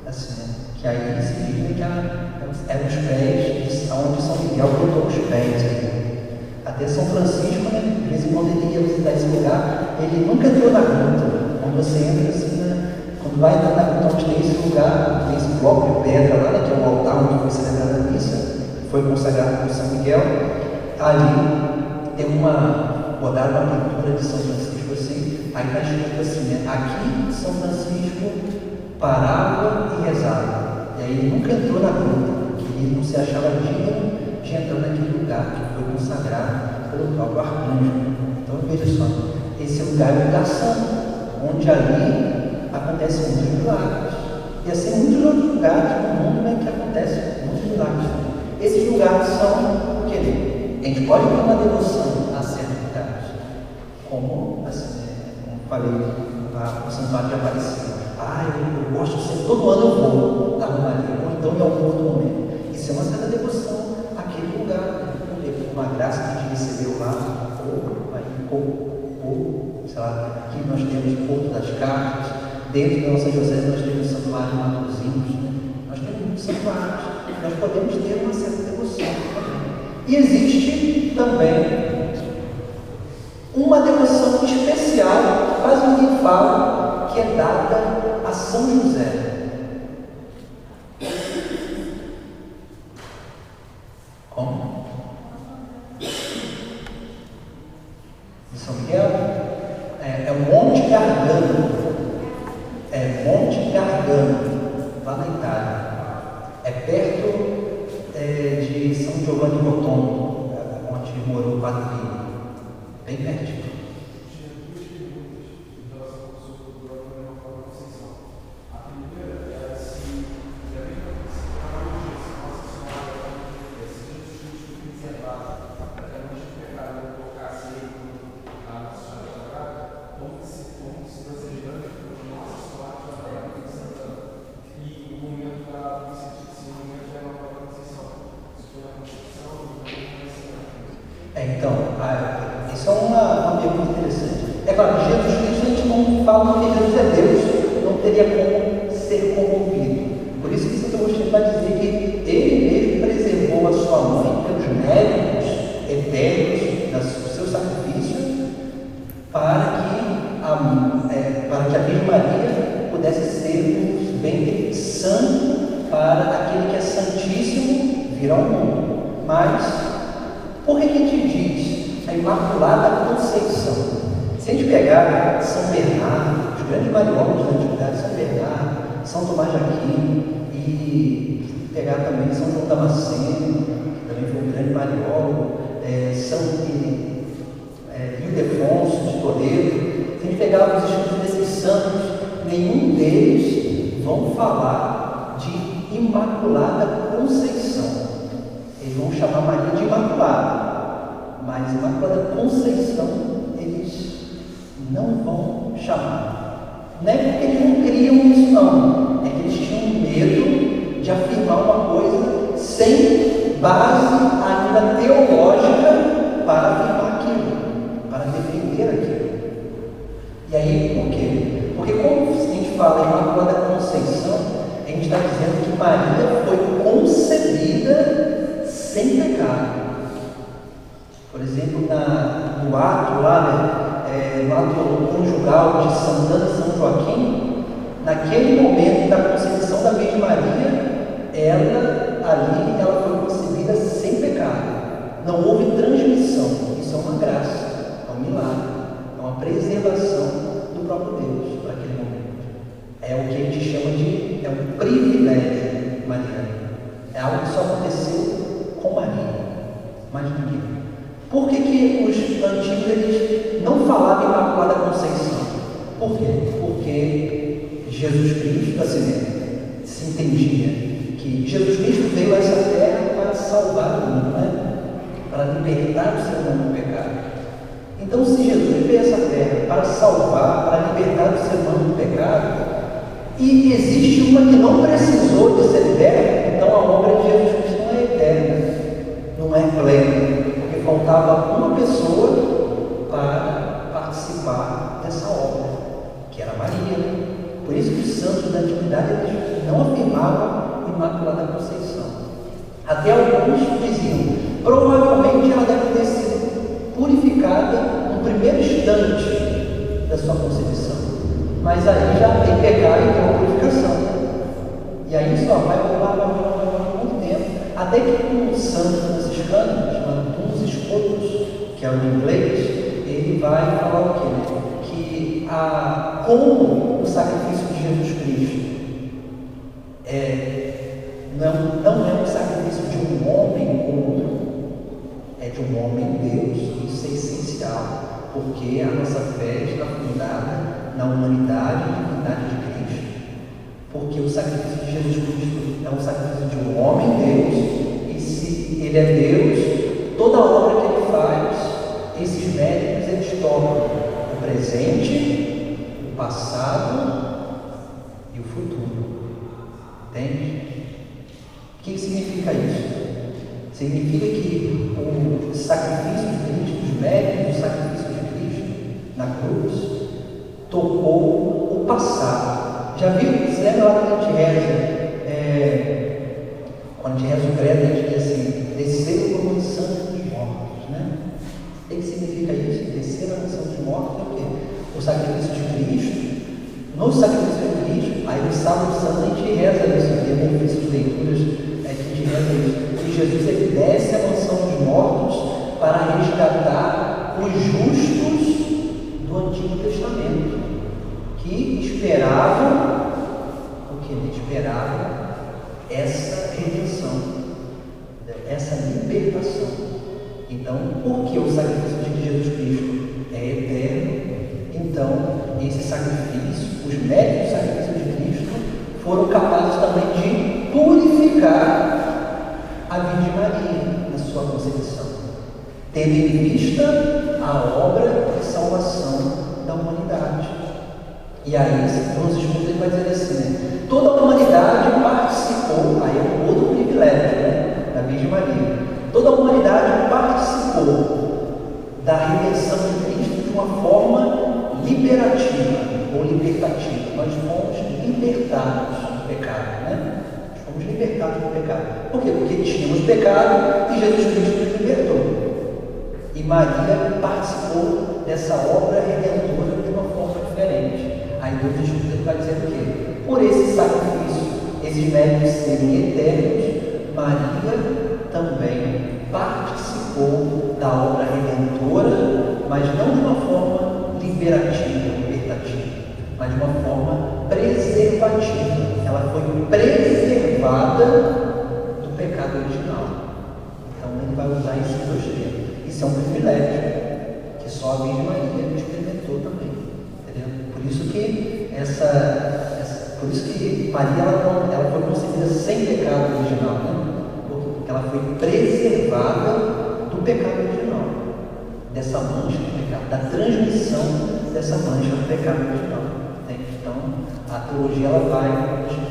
Speaker 1: assim, né? Que aí se diz que eram os pés, onde São Miguel botou os pés. Até São Francisco, né? De vez em quando ele ia visitar esse lugar, ele nunca entrou na gruta. Quando você entra assim, né? Quando vai entrar na gruta onde tem esse lugar, tem esse bloco de pedra lá, né? Que é o altar onde foi celebrada a missa, foi consagrado por São Miguel, ali tem botaram uma pintura de São Francisco assim, aí está escrito assim, né? Aqui São Francisco parava e rezava. E aí ele nunca entrou na gruta, porque ele não se achava digno de entrar naquele lugar que foi consagrado pelo próprio arcanjo. Então veja só, esse lugar é um lugar santo, onde ali acontecem muitos milagres. E assim muitos outros lugares no mundo, né, que acontecem muitos milagres. Esses lugares são o quê? A gente pode ter uma devoção a certos lugares, como, assim, como falei, o Santuário de Aparecida. Eu gosto sempre, todo ano eu vou na Romaria, ou então em algum outro momento. Isso é uma certa devoção àquele lugar, uma graça que a gente recebeu lá, sei lá, aqui nós temos o Porto das Cartas, dentro da nossa diocese nós temos o Santuário de Matosinhos, né? Nós temos muitos santuários, nós podemos ter uma certa devoção também. E existe também uma devoção especial, que quase ninguém fala, que é dada a São José. Como? De São Miguel? É o Monte Gargano. É Monte Gargano, lá na Itália. É perto de São Giovanni Rotondo, onde morou o Padre Pio. Bem pertinho. Então, isso é uma pergunta interessante. É claro, Jesus Cristo a gente não fala porque Jesus é Deus, não teria como ser corrompido. Por isso que Santo Agostinho vai dizer que ele mesmo preservou a sua mãe pelos méritos eternos do seu sacrifício gente pegar São Bernardo, os grandes mariólogos da antiguidade, São Bernardo, São Tomás de Aquino, e pegar também São João Damasceno, que também foi um grande mariólogo, São Ildefonso de Toledo, se a gente pegar os escritos desses santos, nenhum deles vão falar de Imaculada Conceição. Eles vão chamar Maria de Imaculada, mas Imaculada Conceição eles não vão chamar. Não é porque eles não criam isso, não. É que eles tinham medo de afirmar uma coisa sem base ainda teológica para afirmar aquilo, para defender aquilo. E aí, por quê? Porque como a gente fala em Imaculada Conceição, a gente está dizendo que Maria foi concebida sem pecado. Por exemplo, no ato lá, no ato conjugal de Santa Ana e São Joaquim, naquele momento da concepção da Virgem Maria, ela foi concebida sem pecado. Não houve transmissão. Isso é uma graça, é um milagre, é uma preservação do próprio Deus para aquele momento. É o que a gente chama de um privilégio mariano. É algo que só aconteceu com Maria, mais ninguém. Por que os antigos eles não falavam em Imaculada Conceição? Por quê? Porque Jesus Cristo, assim, se entendia que Jesus Cristo veio a essa terra para salvar o mundo, né? Para libertar o ser humano do pecado. Então, se Jesus veio a essa terra para salvar, para libertar o ser humano do pecado, e existe uma que não precisou de ser liberta, então a obra de Jesus Cristo não é eterna, não é plena, porque faltava uma pessoa para participar dessa obra, que era Maria. Por isso que os santos da antiguidade eles não afirmavam Imaculada Conceição. Até alguns diziam, provavelmente ela deve ter sido purificada no primeiro instante da sua concepção. Mas aí já tem pecado e tem uma purificação. E aí só vai rolar muito tempo. Até que um santo franciscano, chamado Duns Scotus, que é o inglês, ele vai falar o quê? Que como o sacrifício de Jesus Cristo não é um sacrifício de um homem ou outro, é de um homem Deus. Isso é essencial, porque a nossa fé está fundada na humanidade e divindade de Cristo. Porque o sacrifício de Jesus Cristo é um sacrifício de um homem Deus, e se ele é Deus, toda a obra que ele faz, esses méritos eles tocam o presente, o passado e o futuro. Entende? O que significa isso? Significa que o sacrifício de Cristo, os méritos do sacrifício de Cristo na cruz, tocou o passado. Já viu? Você lembra lá quando a gente reza? Quando a gente reza o credo, a gente diz assim: descer como santo dos mortos, né? O que significa isso? Descer a mansão dos mortos é o quê? O sacrifício de Cristo. No sacrifício de Cristo, aí no sábado santo a gente reza isso, tem um ofício de leituras que a gente reza isso. Que Jesus ele desce a mansão dos mortos para resgatar os justos do Antigo Testamento, que esperavam o que? Esperavam essa redenção, essa libertação. Então, porque o sacrifício de Jesus Cristo é eterno, então esse sacrifício, os méritos do sacrifício de Cristo foram capazes também de purificar a Virgem Maria na sua concepção, tendo em vista a obra de salvação da humanidade. E aí, nos estudos, ele vai dizer assim, né? Toda a humanidade participou, aí é um outro privilégio, né, da Virgem Maria. Toda a humanidade participou da redenção de Cristo de uma forma liberativa ou libertativa. Nós fomos libertados do pecado, né? Fomos libertados do pecado. Por quê? Porque tínhamos pecado e Jesus Cristo nos libertou. E Maria participou dessa obra redentora de uma forma diferente. Aí Deus Espírito vai dizer o quê? Por esse sacrifício, esses méritos serem eternos, Maria também participou da obra redentora, mas não de uma forma libertativa, mas de uma forma preservativa. Ela foi preservada do pecado original. Então ele vai usar esses dois termos. Isso é um privilégio que só a Virgem Maria experimentou também. Entendeu? Por isso que Maria ela foi concebida sem pecado original, né? Porque ela foi preservada do pecado original, dessa mancha do pecado, da transmissão dessa mancha do pecado original. Então, a teologia ela vai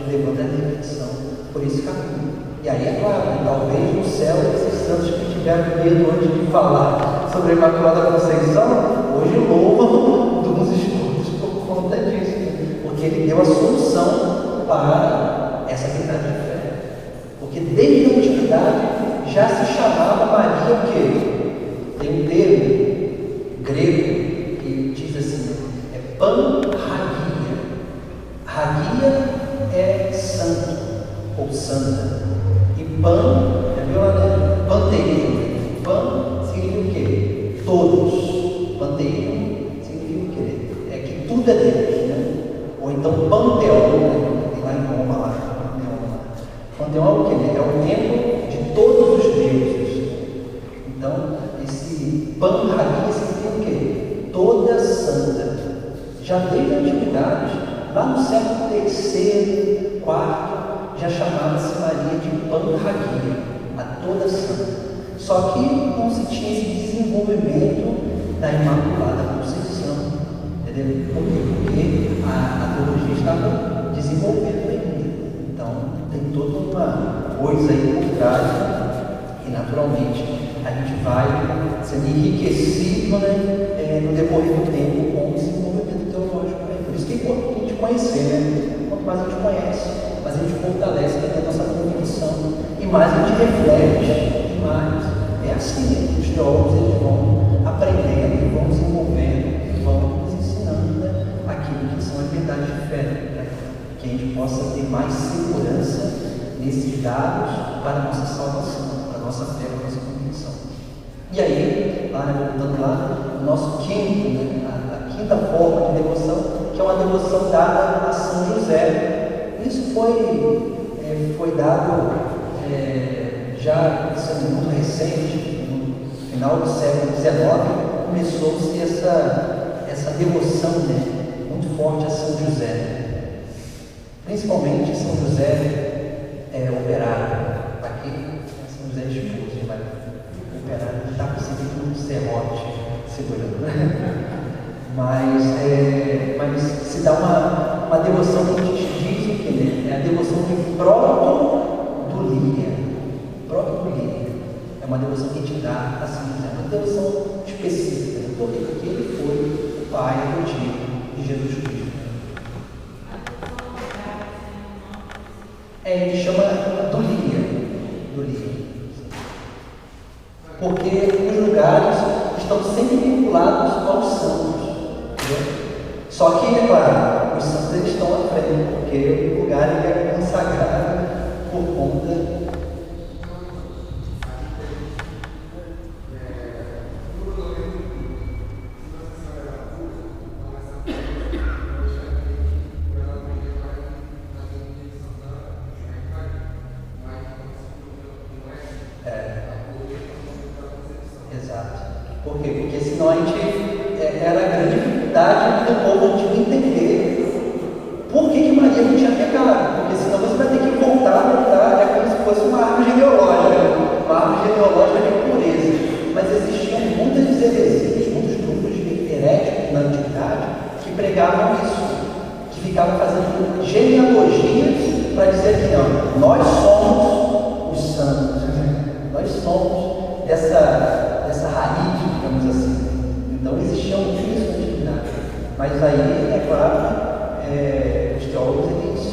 Speaker 1: levando a reflexão por esse caminho. E aí, é claro, talvez no céu esses santos que tiveram medo antes de falar sobre a Imaculada Conceição, hoje louvam dos estudos por conta disso, porque ele deu a solução para essa verdade de fé. Porque desde a antiguidade já se chamava Maria o quê? Tem um termo grego que diz assim, é pan-hagia. Hagia é santo ou santa. E pan, panteísmo. Pan significa o quê? Todos. Panteísmo significa o quê? É que tudo é Deus, né? Ou então panteão, né? Tem lá em Roma, lá, panteão é o quê? É o templo de todos os deuses. Então, esse pan-hagia significa o quê? Toda santa. Já desde a antiguidade, lá no século III, IV, já chamava-se Maria de pan-hagia, a toda santa. Só que não se tinha esse desenvolvimento da Imaculada Conceição, entendeu? Por quê? Porque a teologia estava desenvolvendo ainda. Então, tem toda uma coisa aí por trás, e naturalmente a gente vai sendo enriquecido, né, no decorrer do tempo com o desenvolvimento teológico. Por isso que é importante a gente conhecer, né? Quanto mais a gente conhece, mais a gente fortalece a nossa convicção e mais a gente reflete, e mais. É assim, os teólogos eles vão aprendendo, vão desenvolvendo, vão nos ensinando, né, aquilo que são as verdades de fé, né? Que a gente possa ter mais segurança nesses dados para a nossa salvação, para a nossa fé, para a nossa convicção. E aí, lá, voltando lá, o nosso quinto, né, a quinta forma de devoção, que é uma devoção dada a São José. Isso foi dado já, isso é muito recente, no final do século XIX, começou-se essa devoção, né, muito forte a São José. Principalmente São José operário. Aqui, São José de esposo, vai operário, está com um serrote segurando. Mas se dá uma devoção que a gente diz o que, né? É a devoção de proto-dulia. Proto-dulia. É uma devoção que a gente dá a São José, uma devoção específica. Né? Por quê? Porque ele foi o pai adotivo de Jesus Cristo. Ele chama dulia. Porque os lugares estão sempre vinculados aos santos. Só que, é claro, os santos eles estão à frente, porque o lugar ele é consagrado por conta exato. Por quê? Porque senão a gente era a grande dificuldade do povo antigo entender por que Maria não tinha pecado. Porque senão você vai ter que voltar, é como se fosse uma árvore genealógica, de pureza. Mas existiam muitas heresias, muitos grupos heréticos na antiguidade que pregavam isso, que ficavam fazendo genealogias para dizer que não, nós somos os santos, nós somos dessa raiz, digamos assim. Então existia um isso na antiguidade. Mas aí, é claro, os teólogos eles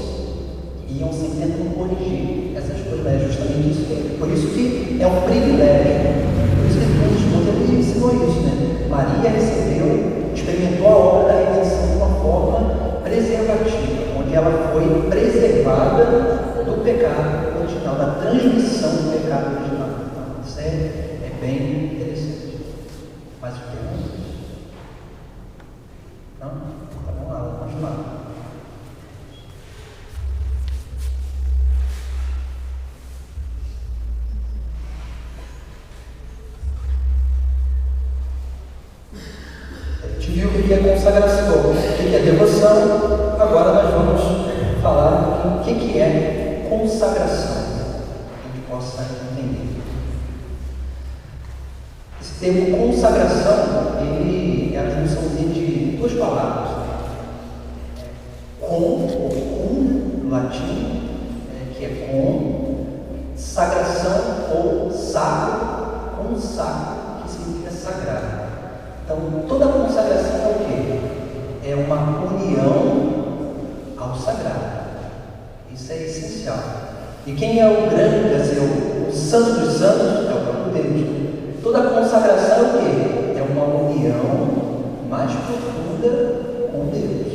Speaker 1: iam sempre tentando corrigir essas coisas, né? Justamente isso. Por isso que é um privilégio. Por isso que o esposo ele ensinou isso, né? Maria experimentou a obra da redenção de uma forma preservativa, onde ela foi preservada do pecado original, da transmissão do pecado original. Então, isso é bem interessante. Mais perguntas? Não? Tá bom, vamos continuar. A gente viu o que é consagração, o que é devoção. Agora nós vamos falar o que é consagração, que a gente possa entender. Esse termo consagração, ele é a junçãozinha de duas palavras. Com, ou cum, no latim, que é com, sagração ou sacro, com sacro, que significa sagrado. Então, toda consagração é o quê? É uma união ao sagrado. Isso é essencial. E quem é o grande, quer dizer, o santo dos santos, é o próprio Deus. Toda consagração é o quê? É uma união mais profunda com Deus.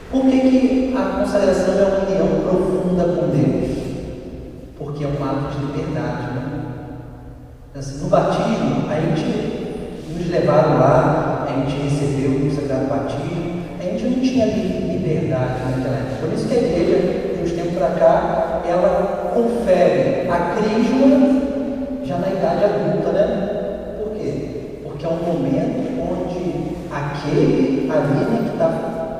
Speaker 1: Por que a consagração é uma união profunda com Deus? Porque é um ato de liberdade, né? Assim, no batismo, a gente nos levaram lá, a gente recebeu o sagrado batismo, a gente não tinha liberdade naquela época. Por isso que a igreja, de uns tempos para cá, ela confere a crisma já na idade adulta, né? Por quê? Porque é um momento onde aquele ali que está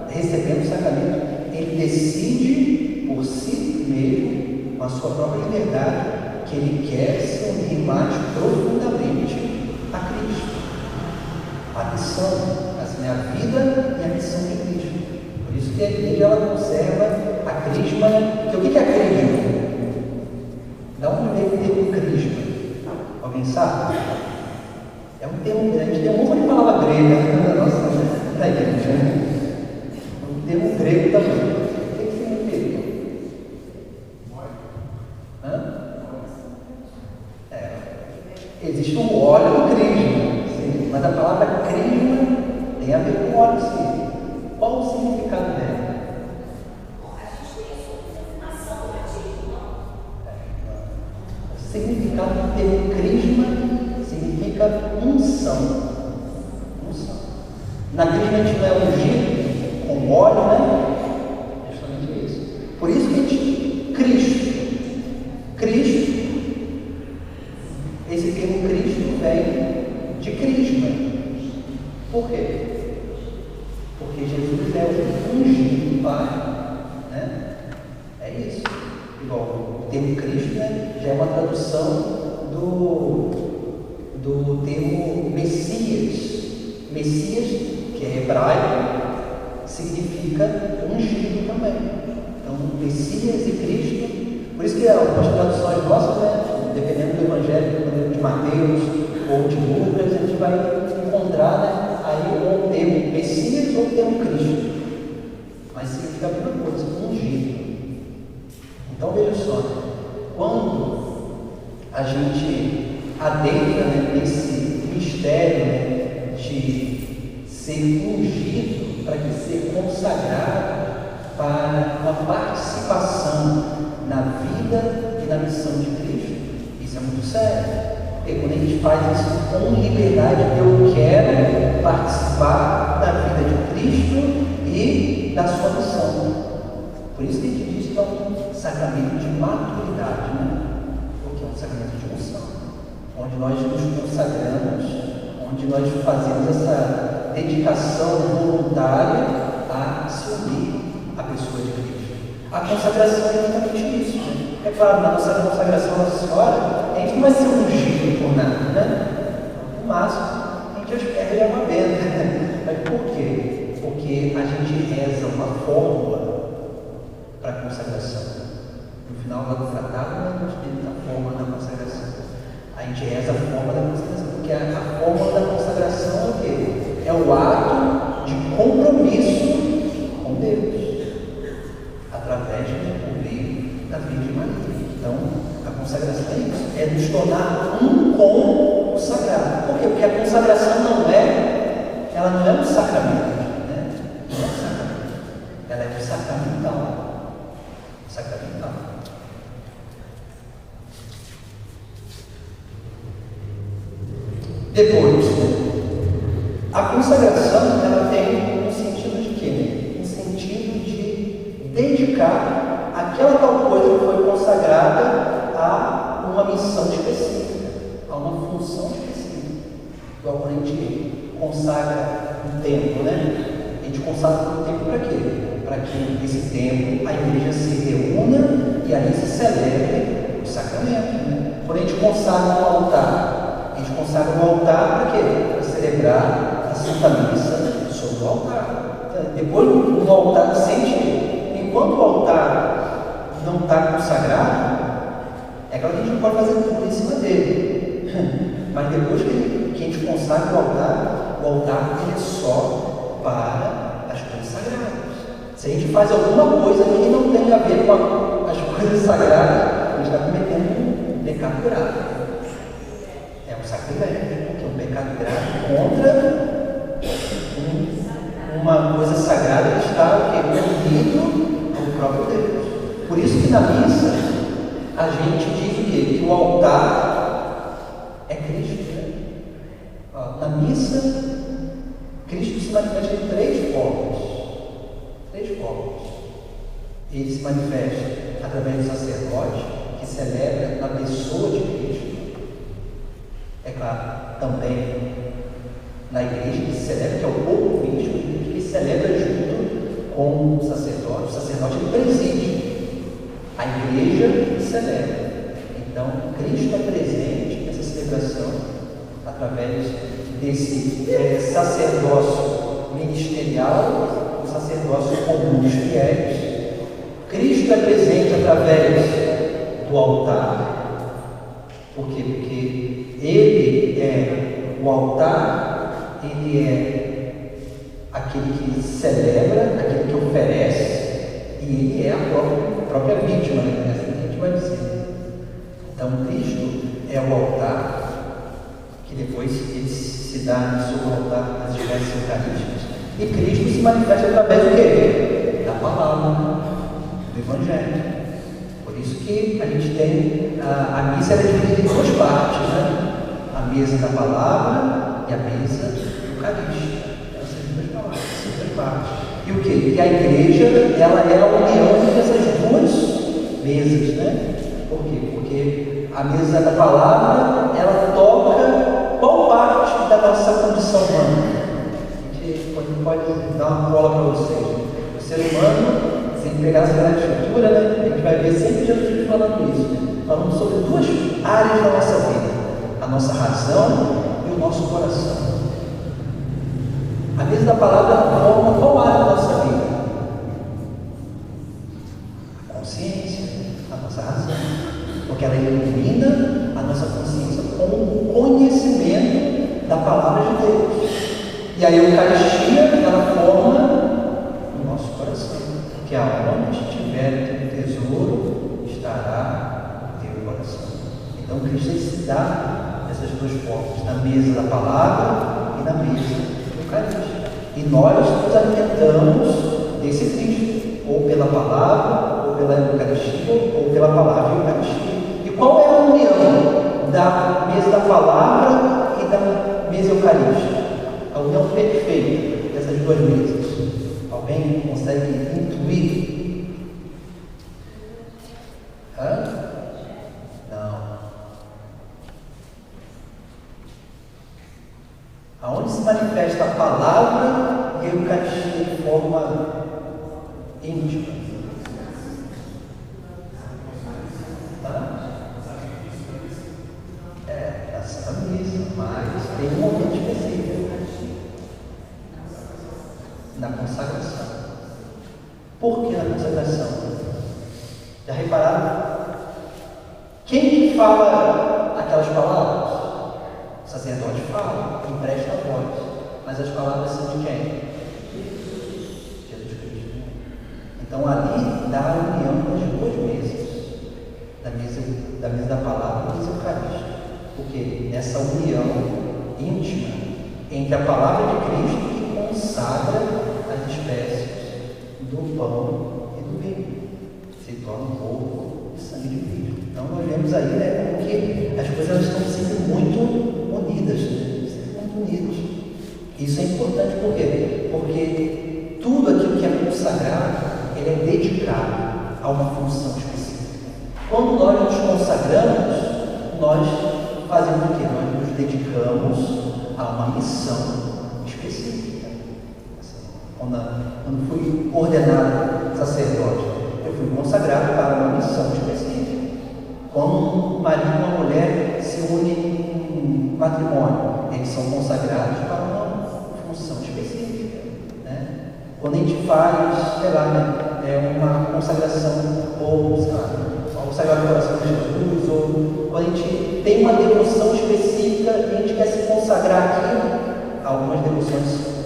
Speaker 1: recebendo o sacramento, ele decide por si mesmo, com a sua própria liberdade, que ele quer se unir mais profundamente a Cristo. A missão, assim, a vida e a missão de Cristo. Por isso que a igreja ela conserva a crisma. Porque o que é a crisma? Da onde veio o termo crisma? Alguém sabe? É um termo grande, tem um monte de palavra grega na nossa igreja. Um termo grego também. O que significa? Existe um óleo no crisma, sim, mas a palavra crisma tem a ver com óleo, sim. Qual o significado dela? O significado do termo crisma significa unção. Unção. Na crisma a gente não é ungido com óleo, né? É justamente isso. Por isso que a gente, Cristo, esse termo Cristo vem de crisma. Por quê? Porque Jesus é o ungido do Pai, né? É isso. Igual o termo Cristo, né, já é uma tradução do termo Messias. Messias, que é hebraico, significa ungido também. Então, Messias e Cristo, por isso que algumas traduções nossas, né, dependendo do Evangelho de Mateus ou de Lucas, a gente vai encontrar, né, aí o termo Messias ou o termo Cristo. Mas significa a mesma coisa, ungido. Então veja só, quando a gente adentra, né, nesse mistério, né, de ser ungido para que ser consagrado para uma participação na vida e na missão de Cristo, isso é muito sério. Porque quando a gente faz isso com liberdade, eu quero participar da vida de Cristo e da sua missão. Por isso que a gente diz que é um sacramento de maturidade, né? Porque é um sacramento de unção, onde nós nos consagramos, onde nós fazemos essa dedicação voluntária a se unir à pessoa de Cristo. A consagração é exatamente isso, né? É claro, na nossa consagração à Nossa Senhora, a gente não vai ser ungido por nada, né? No máximo, a gente perde uma bênção, né? Mas por quê? Porque a gente reza uma fórmula para a consagração. No final do tratado, nós temos a fórmula da consagração. A gente reza a fórmula da consagração, porque a fórmula da consagração é o quê? É o ato de compromisso com Deus, através do meio da Virgem Maria. Então, a consagração é isso, é nos tornar um com o sagrado. Por quê? Porque a consagração ela não é um sacramento, né? Não é um sacramento. Ela é um sacramental. Sacramental. Depois, a consagração ela tem um sentido função específica. Igual quando a gente consagra um templo, né? A gente consagra um templo para quê? Para que esse templo, a igreja se reúna e ali se celebre o sacramento, né? Quando a gente consagra um altar, a gente consagra um altar para quê? Para celebrar a Santa Missa sobre o altar. Então, depois do altar, enquanto o altar não está consagrado, é claro que a gente não pode fazer tudo em cima dele. Mas depois que a gente consagra o altar ele é só para as coisas sagradas. Se a gente faz alguma coisa que não tem a ver com as coisas sagradas, a gente está cometendo um pecado grave. É um sacrilégio, que é um pecado grave contra uma coisa sagrada que está unido ao próprio Deus. Por isso que na missa a gente diz o quê? Que o altar é Cristo. Né? Na missa, Cristo se manifesta de três formas. Ele se manifesta através do sacerdote, que celebra na pessoa de Cristo. É claro, também na igreja, que celebra, que é o povo místico, que celebra junto com o sacerdote. O sacerdote ele preside, a igreja celebra. Então, Cristo é presente nessa celebração através desse sacerdócio ministerial, o sacerdócio comum dos fiéis. Cristo é presente através do altar. Por quê? Porque Ele é o altar, Ele é aquele que celebra, aquele que oferece, e Ele é a própria vítima, né? Essa que a gente vai dizer. Então, Cristo é o altar, que depois Ele se dá sobre o altar nas diversas eucarísticas. E Cristo se manifesta através do quê? Da palavra, do Evangelho. Por isso que a gente tem a missa é dividida em duas partes, né? A mesa da palavra e a mesa eucarística. Essas duas partes. E o quê? Que a igreja ela é a união entre essas duas mesas, né? Por quê? Porque a mesa da palavra ela toca qual parte da nossa condição humana. A gente pode dar uma cola para vocês. O ser humano, se pegar a Sagrada Escritura, né, a gente vai ver sempre Jesus falando isso, né? Falando sobre duas áreas da nossa vida: a nossa razão e o nosso coração. A mesa da palavra forma qual área da nossa vida? A consciência, a nossa razão, porque ela ilumina a nossa consciência com o conhecimento da palavra de Deus. E a Eucaristia, ela forma o nosso coração, porque aonde estiver o tesouro, estará o teu coração. Então, Cristo se dá essas duas formas, na mesa da palavra e na mesa eucarística. E nós nos alimentamos desse Cristo, ou pela palavra, ou pela Eucaristia, ou pela palavra e Eucaristia. E qual é a união da mesa da palavra e da mesa eucarística? A união perfeita dessas duas mesas. Alguém consegue intuir? Não. Aonde se manifesta a palavra e a Eucaristia de forma íntima? Na Santa Missa, mas tem um momento específico. Na consagração. Por que na consagração? Já repararam? Quem que fala aquelas palavras? O sacerdote fala, empresta a voz. Mas as palavras são de quem? Jesus Cristo. Então ali dá a união das duas mesas. Da mesa da palavra e da mesa eucarística. Porque essa união íntima entre a palavra de Cristo que consagra as espécies do pão e do vinho, se torna um corpo e sangue de Cristo. Então nós vemos aí, né, como que as coisas estão sempre muito unidas, né? Sempre muito unidas. Isso é importante por quê? Porque tudo aquilo que é consagrado, ele é dedicado a uma função específica. Quando nós nos consagramos, nós fazemos o quê? Nós nos dedicamos a uma missão específica. Quando fui ordenado sacerdote, eu fui consagrado para uma missão específica. Quando um marido e uma mulher se unem em matrimônio, eles são consagrados para uma função específica, né? Quando a gente faz, sei lá, né, uma consagração, ou sei lá, o Sagrado Coração de Jesus, ou quando a gente tem uma devoção específica e a gente quer se consagrar aqui, algumas devoções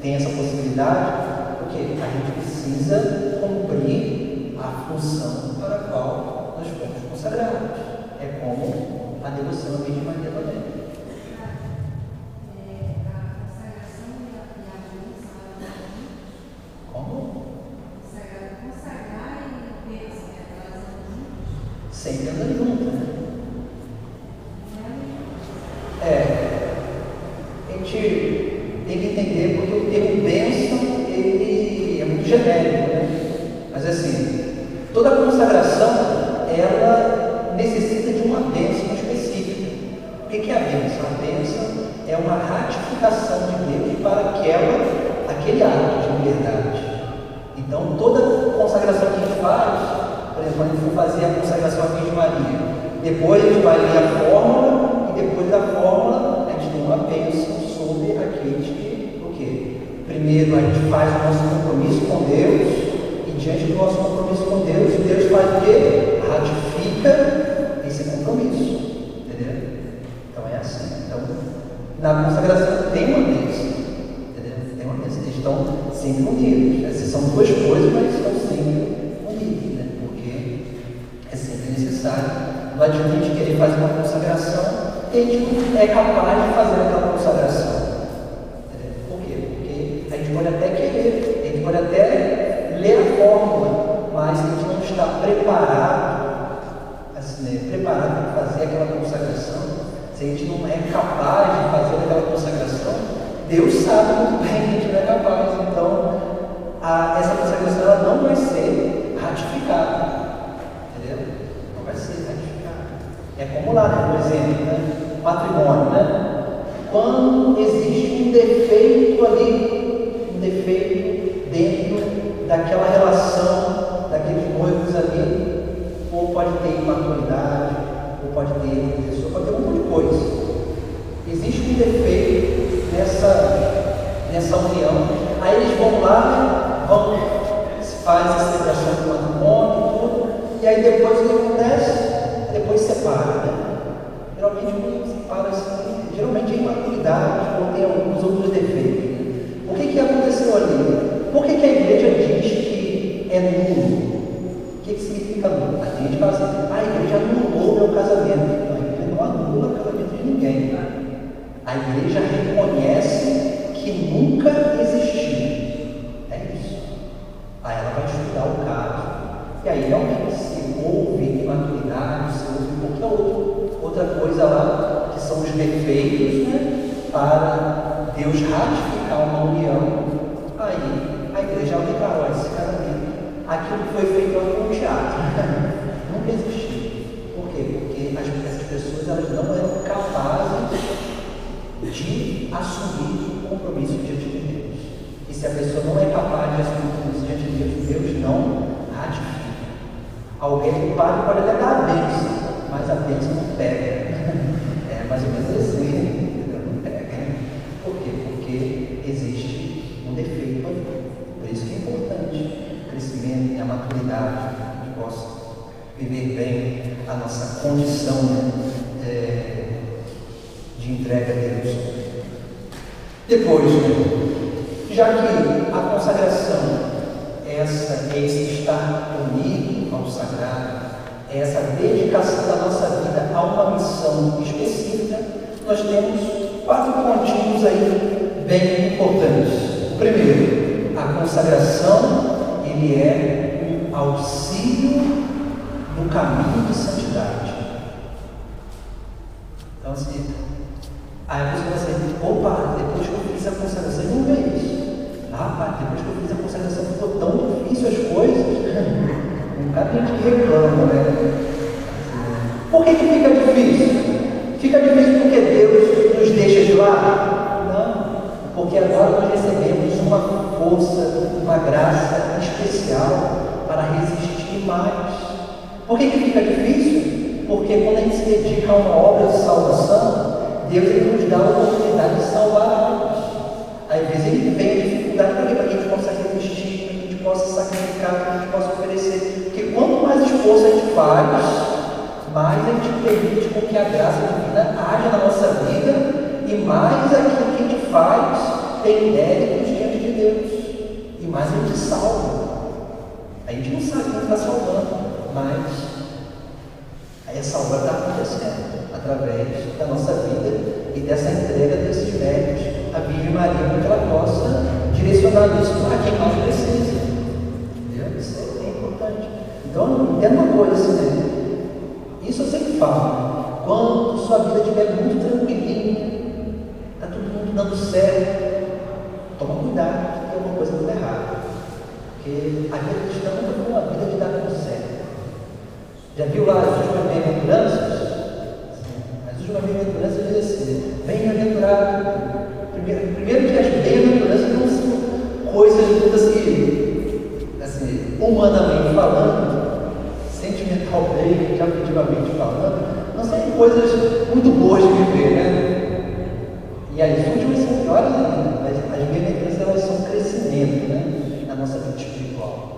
Speaker 1: têm essa possibilidade, porque a gente precisa cumprir a função para a qual nós fomos consagrados. É como a devoção à Virgem Maria também. Sempre andando junto, né? A gente tem que entender porque o termo bênção, ele é muito genérico, né? Mas assim, toda consagração, ela necessita de uma bênção específica. O que é a bênção? A bênção é uma ratificação de Deus para aquele ato de liberdade. Então, toda consagração que a gente faz, por exemplo, quando a gente for fazer a consagração à Virgem Maria, depois a gente vai ler a fórmula e depois da fórmula a gente tem uma bênção sobre aqueles que, o quê? Primeiro a gente faz o nosso compromisso com Deus e diante do nosso compromisso com Deus, Deus faz o quê? Ratifica esse compromisso, entendeu? Então é assim. Então, na consagração tem uma bênção, entendeu? Tem uma bênção. Eles estão sempre unidos. Essas são duas coisas, mas estão sempre unidos, né? É sempre necessário. Não adianta a gente querer fazer uma consagração e a gente não é capaz de fazer aquela consagração. Por quê? Porque a gente pode até querer, a gente pode até ler a fórmula, mas a gente não está preparado, assim, né, preparado para fazer aquela consagração. Se a gente não é capaz de fazer aquela consagração, Deus sabe muito bem que a gente não é capaz. Então, essa consagração ela não vai ser ratificada. Não vai ser ratificado. É como lá, né, por exemplo, né, matrimônio, né? Quando existe um defeito ali, um defeito dentro daquela relação, daqueles noivos ali, ou pode ter imaturidade, ou pode ter pessoa, pode ter um monte de coisa. Existe um defeito nessa união. Aí eles vão lá, faz a celebração do matrimônio e tudo. E aí depois o que acontece? Depois separa, né? Geralmente quando separa assim, geralmente é imaturidade ou tem alguns outros defeitos. Né? O que aconteceu ali? Por que a igreja diz que é nulo? O que significa nulo? A gente fala assim, a igreja anulou meu casamento. Não, a igreja não anula o casamento de ninguém. A igreja reconhece que nunca existiu. É isso. Aí ela vai estudar o caso. E aí realmente se houve imaturidade, se houve qualquer outra coisa lá, que são os defeitos, né, para Deus ratificar uma união, aí a igreja declarou esse casamento. Aquilo que foi feito foi um teatro, nunca existiu. Por quê? Porque essas pessoas elas não eram capazes de assumir o compromisso diante de Deus. E se a pessoa não é capaz de assumir o compromisso diante de Deus, não ratifica. Alguém, o padre pode até dar a bênção, mas a bênção não pega. É mais ou menos assim, não pega. Por quê? Porque existe um defeito ali. Por isso que é importante o crescimento e a maturidade, que possa viver bem a nossa condição, né, de entrega a Deus. Depois, já que a consagração esse estar unido ao sagrado, essa dedicação da nossa vida a uma missão específica, nós temos 4 pontinhos aí bem importantes. O primeiro, a consagração, ele é um auxílio no caminho de santidade. Então, assim, aí você vai dizer, opa, depois que eu fiz a consagração, não vê isso. Rapaz, depois que eu fiz a consagração ficou tão difícil as coisas. Um cara a gente reclama, né? Por que fica difícil? Fica difícil porque Deus nos deixa de lado? Não, porque agora nós recebemos uma força, uma graça especial para resistir mais. Por que fica difícil? Porque quando a gente se dedica a uma obra de salvação, Deus ele nos dá a oportunidade de salvar almas. Às vezes ele vem a dificuldade para que a gente possa resistir, para que a gente possa sacrificar, para que a gente possa oferecer. Porque quanto mais esforço a gente faz, mais a gente permite com que a graça divina haja na nossa vida e mais aquilo que a gente faz tem méritos diante de Deus. E mais a gente salva. A gente não sabe quem está salvando, mas essa obra está acontecendo através da nossa vida e dessa entrega desses méritos à Virgem Maria, para que ela possa direcionar isso para quem mais precisa. Entendeu? Isso é importante. Então, entenda uma coisa assim, né? Isso eu sempre falo. Quando sua vida estiver muito tranquilinha, está todo mundo dando certo, toma cuidado, que tem alguma coisa muito errada. Porque a vida cristã nunca foi uma vida de dar tudo certo. Já viu lá as últimas bem-aventuranças? As últimas bem-aventuranças dizem assim: bem-aventurado. Primeiro que as bem-aventuranças não são coisas muito assim, humanamente falando, sentimentalmente, afetivamente falando, não são coisas muito boas de viver, né? E as últimas são piores ainda. As bem-aventuranças elas são um crescimento, né, na nossa vida espiritual.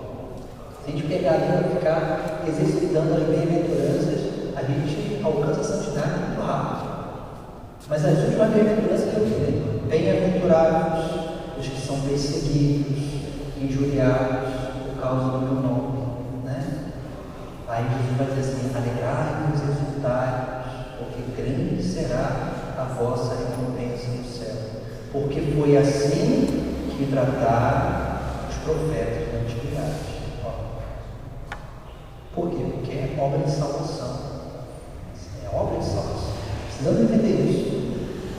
Speaker 1: Se a gente pegar ali e ficar exercitando as bem-aventuranças, a gente alcança a santidade muito rápido. Mas as últimas bem-aventuranças é o que? Bem-aventurados os que são perseguidos, injuriados por causa do meu nome, né? Aí Jesus vai dizer assim: alegrai-vos e exultai, porque grande será a vossa recompensa no céu. Porque foi assim que trataram os profetas da antiguidade. Por quê? Porque é obra de salvação. É obra de salvação. Precisamos entender isso.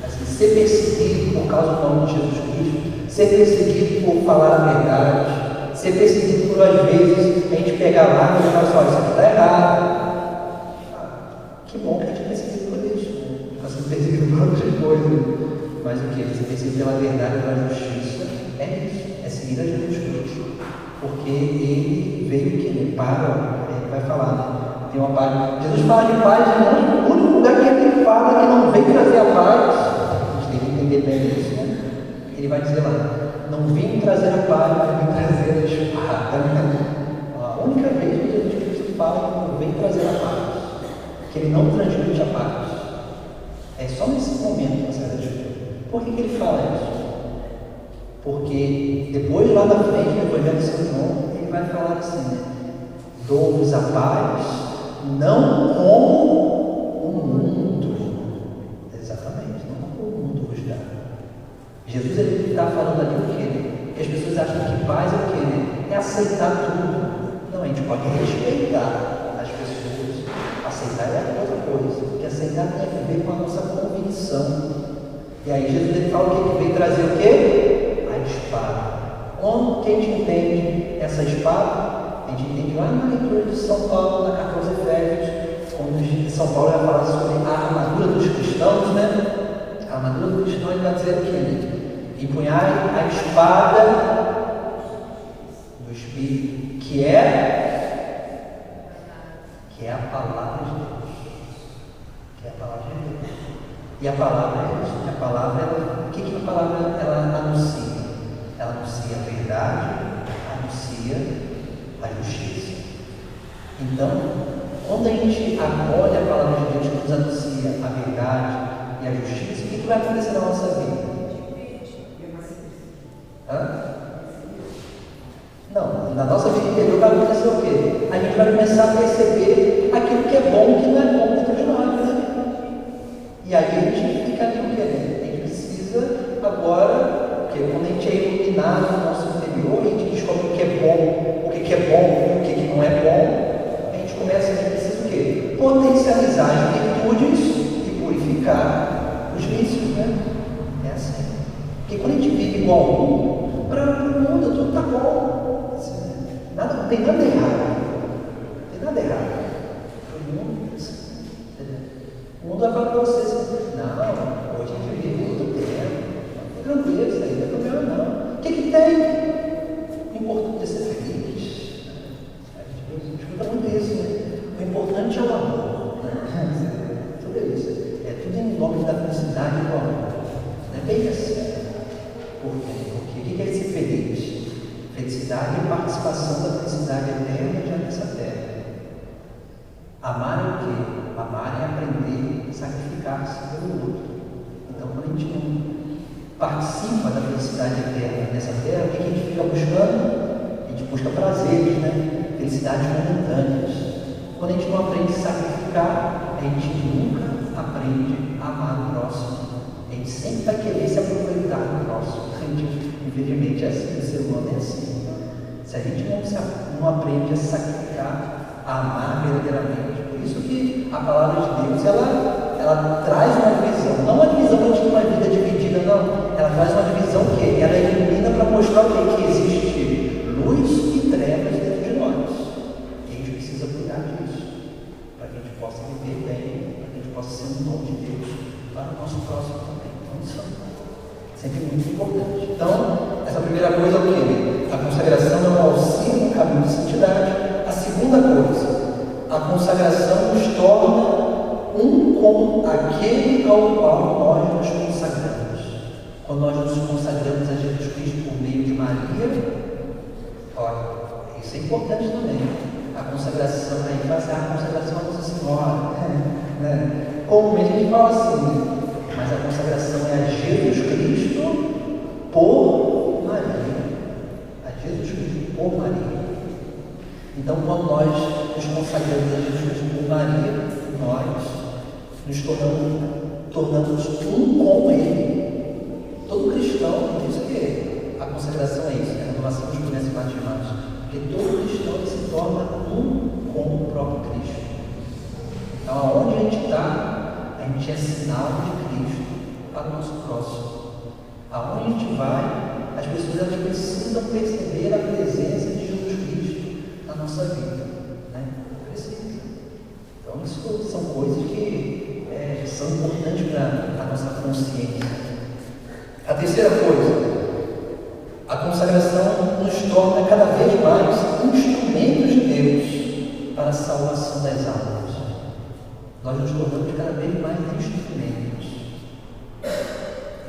Speaker 1: Assim, ser perseguido por causa do nome de Jesus Cristo, ser perseguido por falar a verdade, ser perseguido por, às vezes, a gente pegar lá e falar assim: olha, isso aqui está errado. Que bom que a gente é perseguido por isso. Está sendo perseguido por outras coisas. Mas o que? Ser perseguido pela verdade e pela justiça é isso. É seguir a Jesus Cristo. Porque ele veio que ele para. Vai falar, né? Tem uma paz. Jesus fala de paz, o único lugar que ele fala que não vem trazer a paz, a gente tem que entender bem isso, né? Ele vai dizer lá: não vim trazer a paz, mas vim trazer a espada. A única vez que Jesus Cristo fala que não vem trazer a paz, que ele não transmite a paz, é só nesse momento que você vai descobrir. Por que ele fala isso? Porque depois, lá na frente, no Evangelho de São João, ele vai falar assim, né? Dou-vos a paz, não como o mundo. Exatamente, não como o mundo vos dá. Jesus ele está falando ali o quê? Que as pessoas acham que paz é o quê? Né? É aceitar tudo. Não, a gente pode respeitar as pessoas. Aceitar é outra coisa. Porque aceitar tem a ver com a nossa convicção. E aí Jesus ele fala o quê? Que veio trazer o quê? A espada. Onde que a gente entende essa espada? A gente entende lá na leitura de São Paulo, na carta aos Efésios, quando São Paulo vai falar sobre a armadura dos cristãos, né? A armadura dos cristãos ele vai dizer o quê? Né? Empunhai a espada do Espírito, que é a palavra de Deus. Que é a palavra de Deus. E a palavra é isso. A palavra, o que a palavra ela anuncia? Ela anuncia a verdade, anuncia a justiça. Então, quando a gente acolhe a palavra de Deus que nos anuncia a verdade e a justiça, o que vai acontecer na nossa vida? Não, na nossa vida interior vai acontecer o quê? A gente vai começar a perceber aquilo que é bom e que não é bom dentro de nós, né? E aí a gente fica ali o quê? Né? A gente precisa agora, porque quando a gente é iluminado no nosso interior, a gente descobre o que é bom, o que é bom, o que não é bom, a gente começa a precisa o quê? Potencializar as virtudes e purificar os vícios, né? É assim. Porque quando a gente vive igual ao mundo, para o mundo tudo está bom. Assim, nada, não tem nada errado. Não tem nada errado. O mundo vai falar para você assim, felicidade e participação da felicidade eterna já nessa terra. Amar é o quê? Amar é aprender a sacrificar-se pelo outro. Então, quando a gente não participa da felicidade eterna nessa terra, o que a gente fica buscando? A gente busca prazeres, né? Felicidades momentâneas. Quando a gente não aprende a sacrificar, a gente nunca aprende a amar o próximo. A gente sempre vai querer se aproveitar do próximo. A gente, infelizmente, é assim, o ser humano é assim. Se a gente não aprende a se sacrificar, a amar verdadeiramente. Por isso que a palavra de Deus, ela traz uma divisão. Não uma divisão de uma vida dividida, não. Ela traz uma divisão que ela ilumina para mostrar o quê? Que existe luz e trevas dentro de nós. E a gente precisa cuidar disso, para que a gente possa viver bem, para que a gente possa ser um dom de Deus para o nosso próximo também. Então, isso é sempre muito importante. Então, essa primeira coisa é o quê? A consagração é um auxílio no caminho de santidade. A segunda coisa, a consagração nos torna um com aquele ao qual nós nos consagramos. Quando nós nos consagramos a Jesus Cristo por meio de Maria, olha, isso é importante também. A consagração, aí fazer a consagração a Nossa Senhora. Né? Comumente a gente fala assim, né? Mas a consagração é a Jesus Cristo por Maria. A Jesus Cristo por Maria. Então, quando nós nos consagramos a Jesus Cristo por Maria, nós nos tornamos um com Ele. Todo cristão, diz que a consagração é isso, é a renovação dos promessas batismais. Porque todo cristão se torna um com o próprio Cristo. Então, aonde a gente está, a gente é sinal de Cristo para o nosso próximo. Aonde a gente vai, as pessoas elas precisam perceber a presença de Jesus Cristo na nossa vida. Né? Precisa. Então, isso são coisas que são importantes para a nossa consciência. A terceira coisa, a consagração nos torna cada vez mais instrumentos de Deus para a salvação das almas. Nós nos tornamos cada vez mais instrumentos.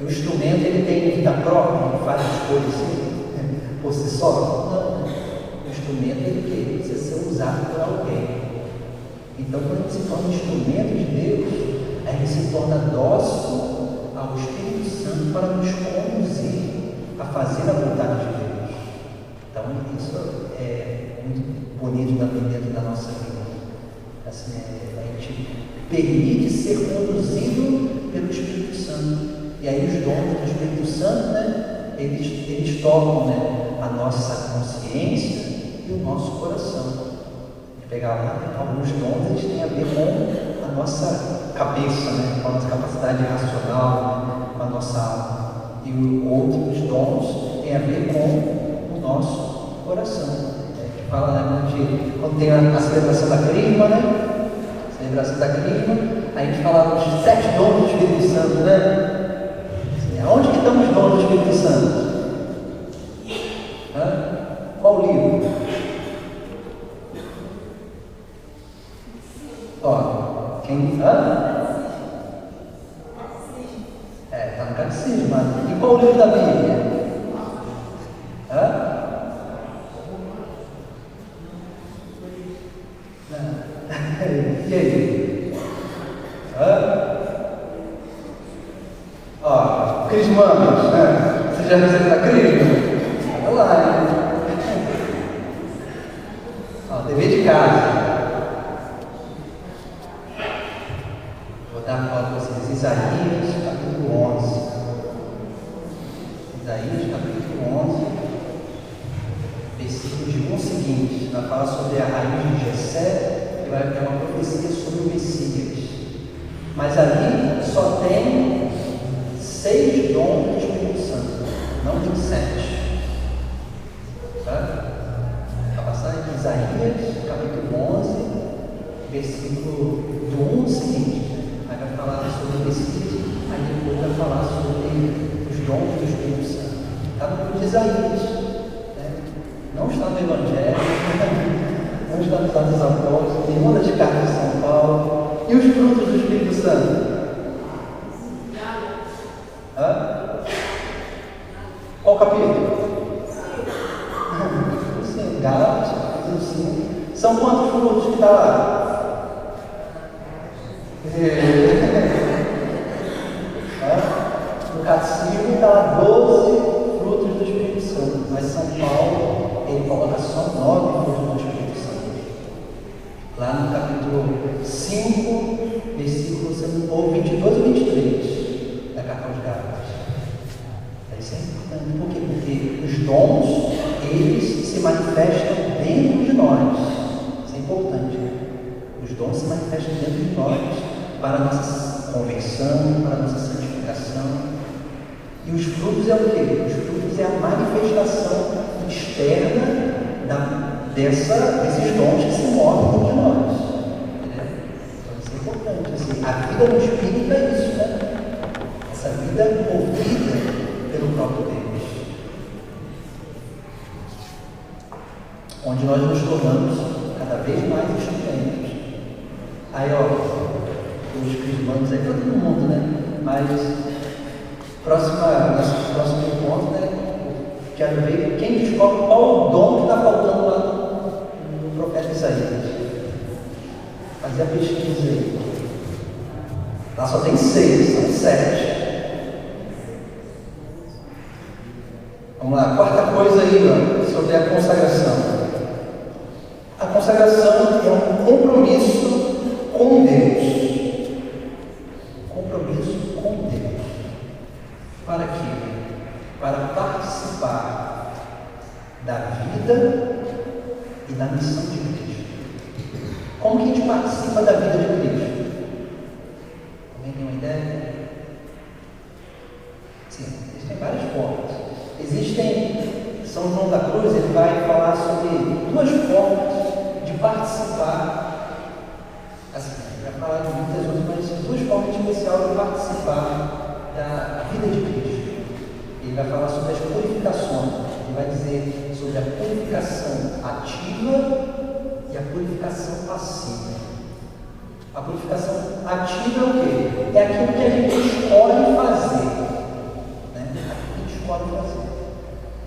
Speaker 1: E o instrumento ele tem vida própria, ele faz as coisas por si só? Não. O instrumento ele precisa ser usado por alguém. Então, quando a gente se torna instrumento de Deus, a gente se torna dócil ao Espírito Santo para nos conduzir a fazer a vontade de Deus. Então, isso é muito bonito também dentro da nossa vida. Assim, a gente permite ser conduzido pelo Espírito Santo. E aí os dons do Espírito Santo, né, eles tocam, né, a nossa consciência e o nosso coração. Pegar lá, alguns dons eles têm a ver com a nossa cabeça, né? Com a nossa capacidade racional, com a nossa alma. E outros dons têm a ver com o nosso coração. Que fala, né, quando tem a celebração da Crisma, né? Celebração da Crisma, aí a gente fala dos 7 dons do Espírito Santo, né? Onde que estão os dons do Espírito Santo? Qual livro? Ó, quem. Está no catecismo. E qual o livro da Bíblia? E aí? Ó, crismanos, né? Você já recebeu a crisma? Olha lá, hein? Ó, dever de casa. Vou dar uma foto para vocês. Isaías, capítulo 11. Isaías, capítulo 11, versículos de 1 ao seguinte. Vai falar sobre a raiz de Jessé, que vai ter uma profecia sobre o Messias. Mas ali só tem 6 dons do Espírito Santo, não tem 7. Tá? A passagem de Isaías, capítulo 11, versículo do 1 ao seguinte. Aí vai falar sobre o Messias, aí depois vai falar sobre os dons do Espírito Santo. Está no livro de Isaías, né? Não está no Evangelho, não está nos Atos dos Apóstolos, nenhuma das cartas de São Paulo. E os frutos do Espírito Santo? Qual capítulo? Gálatas, capítulo 5. São quantos frutos que está lá? No catecismo está lá 12 frutos do Espírito Santo, mas São Paulo, ele coloca só 9 frutos do Espírito Santo. Lá no capítulo 5, versículos 22 e 23 da carta aos Gálatas. Isso é importante. Por quê? Porque os dons, eles se manifestam dentro de nós. Isso é importante. Os dons se manifestam dentro de nós para a nossa conversão, para a nossa santificação. E os frutos é o quê? Os frutos é a manifestação externa desses dons que se movem dentro de nós. Então isso é importante. Assim, a vida no Espírito é isso, né? Essa vida movida pelo próprio Deus, onde nós nos tornamos cada vez mais instrumentos. Aí, os crismandos aí, todo mundo, né? Mas, nosso próximo encontro, né? Quero ver quem descobre qual o dom que está faltando lá no profeta Isaías. Fazer a pesquisa aí. Lá só tem 6, são 7. Vamos lá, quarta coisa aí, sobre a consagração. A consagração é um compromisso com Deus. Compromisso com Deus. Para quê? Para participar da vida e da missão de Cristo. Como que a gente participa da vida de Cristo? Alguém tem uma ideia? Sim, existem várias formas. São João da Cruz, ele vai falar sobre 2 formas de participar, assim, ele vai falar de muitas outras, mas 2 formas especiais de participar da vida de Cristo. Ele vai falar sobre as purificações, ele vai dizer sobre a purificação ativa e a purificação passiva. A purificação ativa é o quê? É aquilo que a gente escolhe fazer, né? Aquilo que a gente escolhe fazer.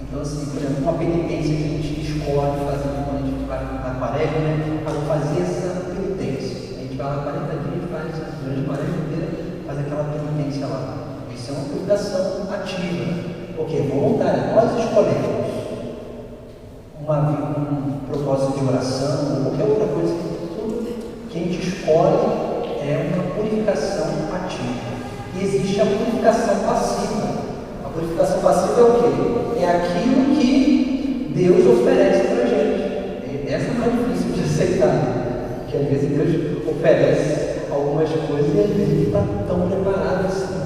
Speaker 1: Então, assim, por exemplo, uma penitência que a gente escolhe fazer quando a gente vai na quaresma, né? Para fazer essa penitência. A gente vai lá 40 dias, faz durante a quaresma inteira, faz aquela penitência lá. Isso é uma purificação ativa, porque é voluntária. Nós escolhemos um propósito de oração ou qualquer outra coisa, tudo que a gente escolhe é uma purificação ativa. E existe a purificação passiva. A purificação passiva é o quê? É aquilo que Deus oferece para a gente. Essa é mais difícil de aceitar, que às vezes Deus oferece algumas coisas e às vezes não está tão preparado assim.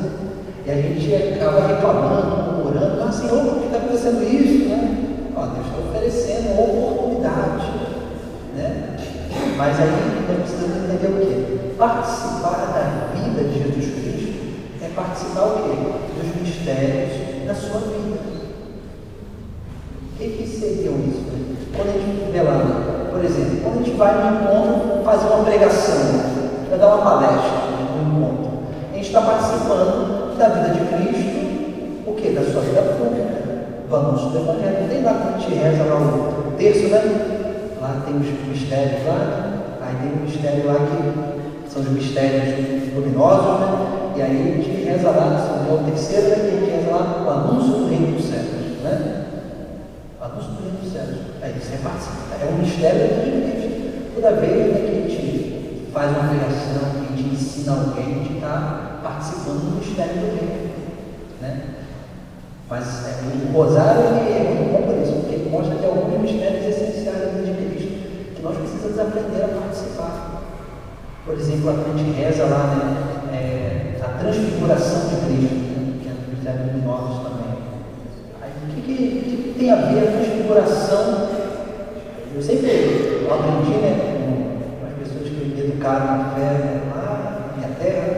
Speaker 1: E a gente acaba reclamando, murmurando, Senhor, por que está acontecendo isso? Né? Deus está oferecendo uma oportunidade. Né? Mas aí nós precisamos entender o quê? Participar da vida de Jesus Cristo é participar o quê? Dos mistérios da sua vida. O que seria isso? Quando a gente vê lá, por exemplo, quando a gente vai no encontro fazer uma pregação, vai dar uma palestra no encontro, a gente está participando da vida de Cristo, o quê? Da sua vida pública. Vamos do Evangelho. Tem lá quando a gente reza lá o terço, né? Lá tem os mistérios lá, aí tem um mistério lá que são os mistérios luminosos, né? E aí a gente reza lá, o terceiro, né? Que a gente reza lá o anúncio do reino dos céus, né? O anúncio do reino dos céus. Aí você participa, é um mistério da gente. Toda vez, né, que a gente faz uma pregação, que a gente ensina alguém, a gente está participando do mistério do reino, né? Mas o rosário é muito bom por isso, porque ele mostra que alguns mistérios essenciais da vida de Cristo que nós precisamos aprender a participar. Por exemplo, a gente reza lá, né, a transfiguração de Cristo, né, que é um mistério luminoso também. Aí, o que tem a ver a transfiguração? Eu sempre aprendi, né, com as pessoas que me educaram na fé, né, lá na minha terra.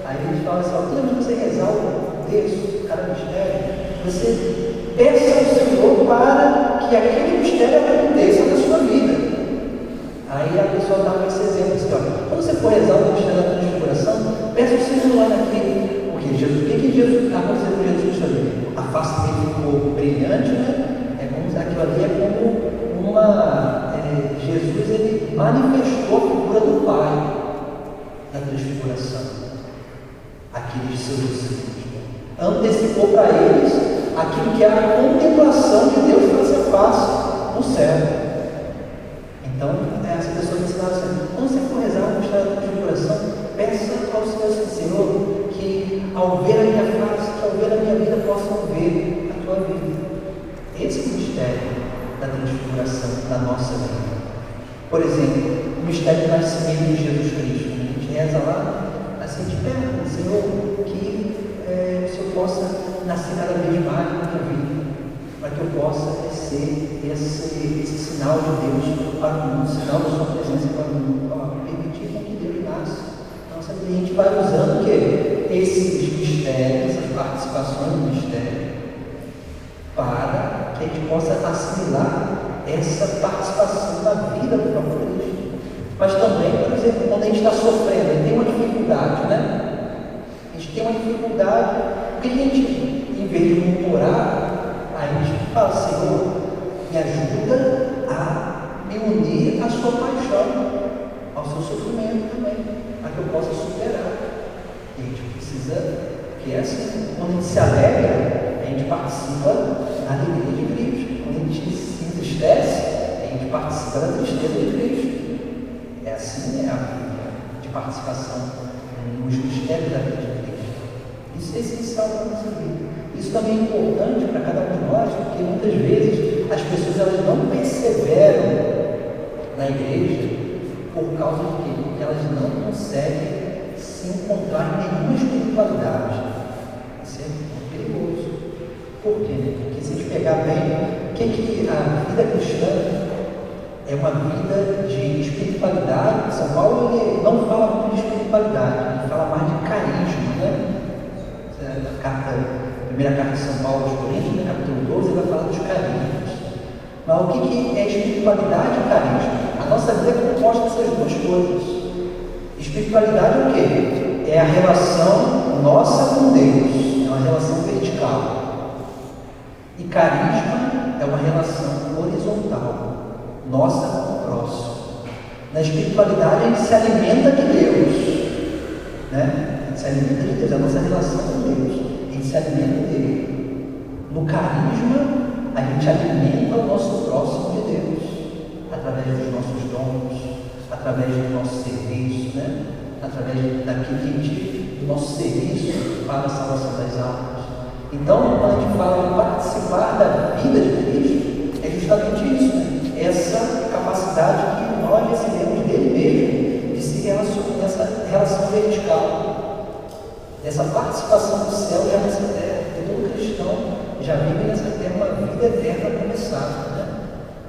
Speaker 1: Aí eles falam assim: toda vez que você rezar o texto, cada mistério, você peça ao Senhor para que aquele mistério aconteça na sua vida. Aí a pessoa dá esse exemplo assim: olha, quando você for rezar o mistério da transfiguração, peça ao Senhor lá naquele. Porque Jesus, o que Jesus aconteceu com Jesus ali? A face dele ficou brilhante, né? É como aquilo ali é como aqueles seus discípulos. Antecipou para eles aquilo que é a contemplação de Deus face a face no céu. Então, essa pessoa me ensinava assim: quando você for rezar um mistério da transfiguração, peça ao Senhor assim: Senhor, que ao ver a minha face, que ao ver a minha vida, possam ver a tua vida. Esse é o mistério da transfiguração da nossa vida. Por exemplo, o mistério do nascimento de Jesus Cristo. A gente reza lá, assim, de perto: Senhor, que o Senhor possa nascer cada vez mais na minha vida, para que eu possa ser esse sinal de Deus para o mundo, sinal da sua presença para o mundo, permitir que Deus nasça. Então, a gente vai usando o quê? Esses mistérios, essas participações do mistério, para que a gente possa assimilar essa participação na vida do próprio Cristo. Mas também, por exemplo, quando a gente está sofrendo, tem uma dificuldade, né? A gente tem uma dificuldade, porque a gente, em vez de murmurar, a gente fala: Senhor, me ajuda a me unir à sua paixão, ao seu sofrimento também, para que eu possa superar. E a gente precisa, que é assim, quando a gente se alegra, a gente participa da alegria de Cristo. Quando a gente se entristece, a gente participa da tristeza de Cristo. É assim, a vida de participação nos mistérios da vida de Cristo. Isso é essencial para a nossa vida. Isso também é importante para cada um de nós, porque muitas vezes as pessoas elas não perseveram na igreja por causa de quê? Porque elas não conseguem se encontrar em nenhuma espiritualidade. Isso é perigoso. Por quê? Porque se a gente pegar bem, o que a vida cristã é uma vida de espiritualidade. São Paulo ele não fala muito de espiritualidade, ele fala mais de carisma, né? A primeira carta de São Paulo aos Coríntios, no capítulo 12, ele vai falar dos carismas. Mas o que é espiritualidade e carisma? A nossa vida é composta dessas duas coisas. Espiritualidade é o quê? É a relação nossa com Deus, é uma relação vertical. E carisma é uma relação horizontal, nossa com o próximo. Na espiritualidade a gente se alimenta de Deus, né? A gente se alimenta de Deus, é a nossa relação com Deus, a gente se alimenta dele. No carisma, a gente alimenta o nosso próximo de Deus, através dos nossos dons, através do nosso serviço, né? Através daquilo que a gente, do nosso serviço para a salvação das almas. Então, quando a gente fala de participar da vida de Cristo, é justamente isso, né? Essa capacidade que nós recebemos dele mesmo, de se relacionar nessa relação vertical, essa participação do céu já nessa terra. Todo cristão já vive nessa terra uma vida eterna começada, né?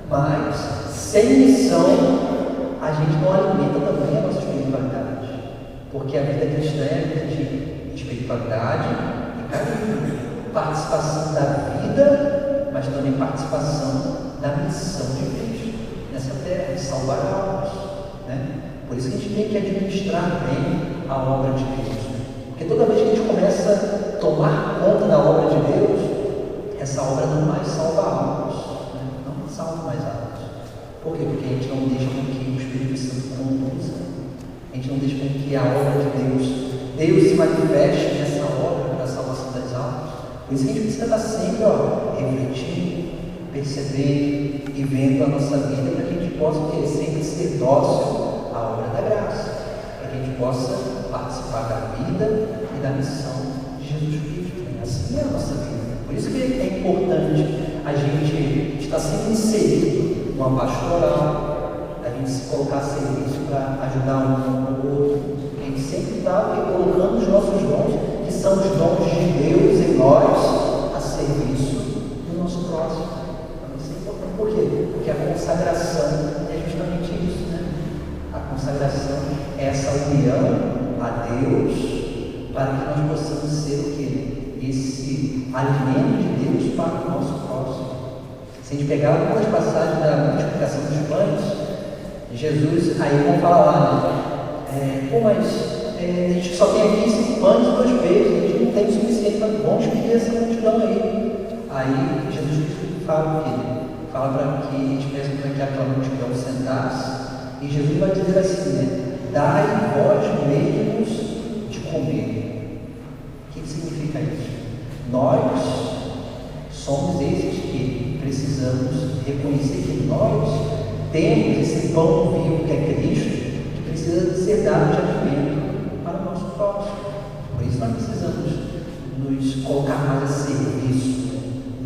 Speaker 1: Mas sem missão a gente não alimenta também a nossa espiritualidade, porque a vida cristã é a vida de espiritualidade e carisma, participação da vida, mas também participação da missão de Cristo nessa terra, de salvar almas, né? Por isso que a gente tem que administrar bem a obra de Deus, né? Porque toda vez que a gente começa a tomar conta da obra de Deus, essa obra não mais salva almas, né? Não salva mais almas. Por quê? Porque a gente não deixa com que o Espírito Santo conduza, a gente não deixa com que a obra de Deus se manifeste nessa obra da salvação das almas. Por isso que a gente precisa estar sempre refletindo, percebendo e vendo a nossa vida, para que a gente possa sempre ser dócil à obra da graça, para que a gente possa participar da vida e da missão de Jesus Cristo. Assim é a nossa vida. Por isso que é importante a gente estar sempre inserido numa pastoral, a gente se colocar a serviço para ajudar um ao outro, a gente sempre está colocando os nossos dons, que são os dons de Deus em nós, a serviço do nosso próximo. Por quê? Porque a consagração é justamente isso, né? A consagração é essa união a Deus para que nós possamos ser o quê? Esse alimento de Deus para o nosso próximo. Se a gente pegar uma das passagens da multiplicação dos pães, Jesus, aí vamos falar lá, né? Mas a gente só tem aqui 5 pães e 2 peixes, a gente não tem o suficiente para vamos pedir essa multidão aí. Aí Jesus fala o quê? Fala para que a gente peça para que aquela multidão sentasse, e Jesus vai dizer assim, né? Dai vós mesmos de comer. O que significa isso? Nós somos esses que precisamos reconhecer que nós temos esse pão vivo que é Cristo, que precisa ser dado de alimento para o nosso próximo. Por isso nós precisamos nos colocar mais a serviço.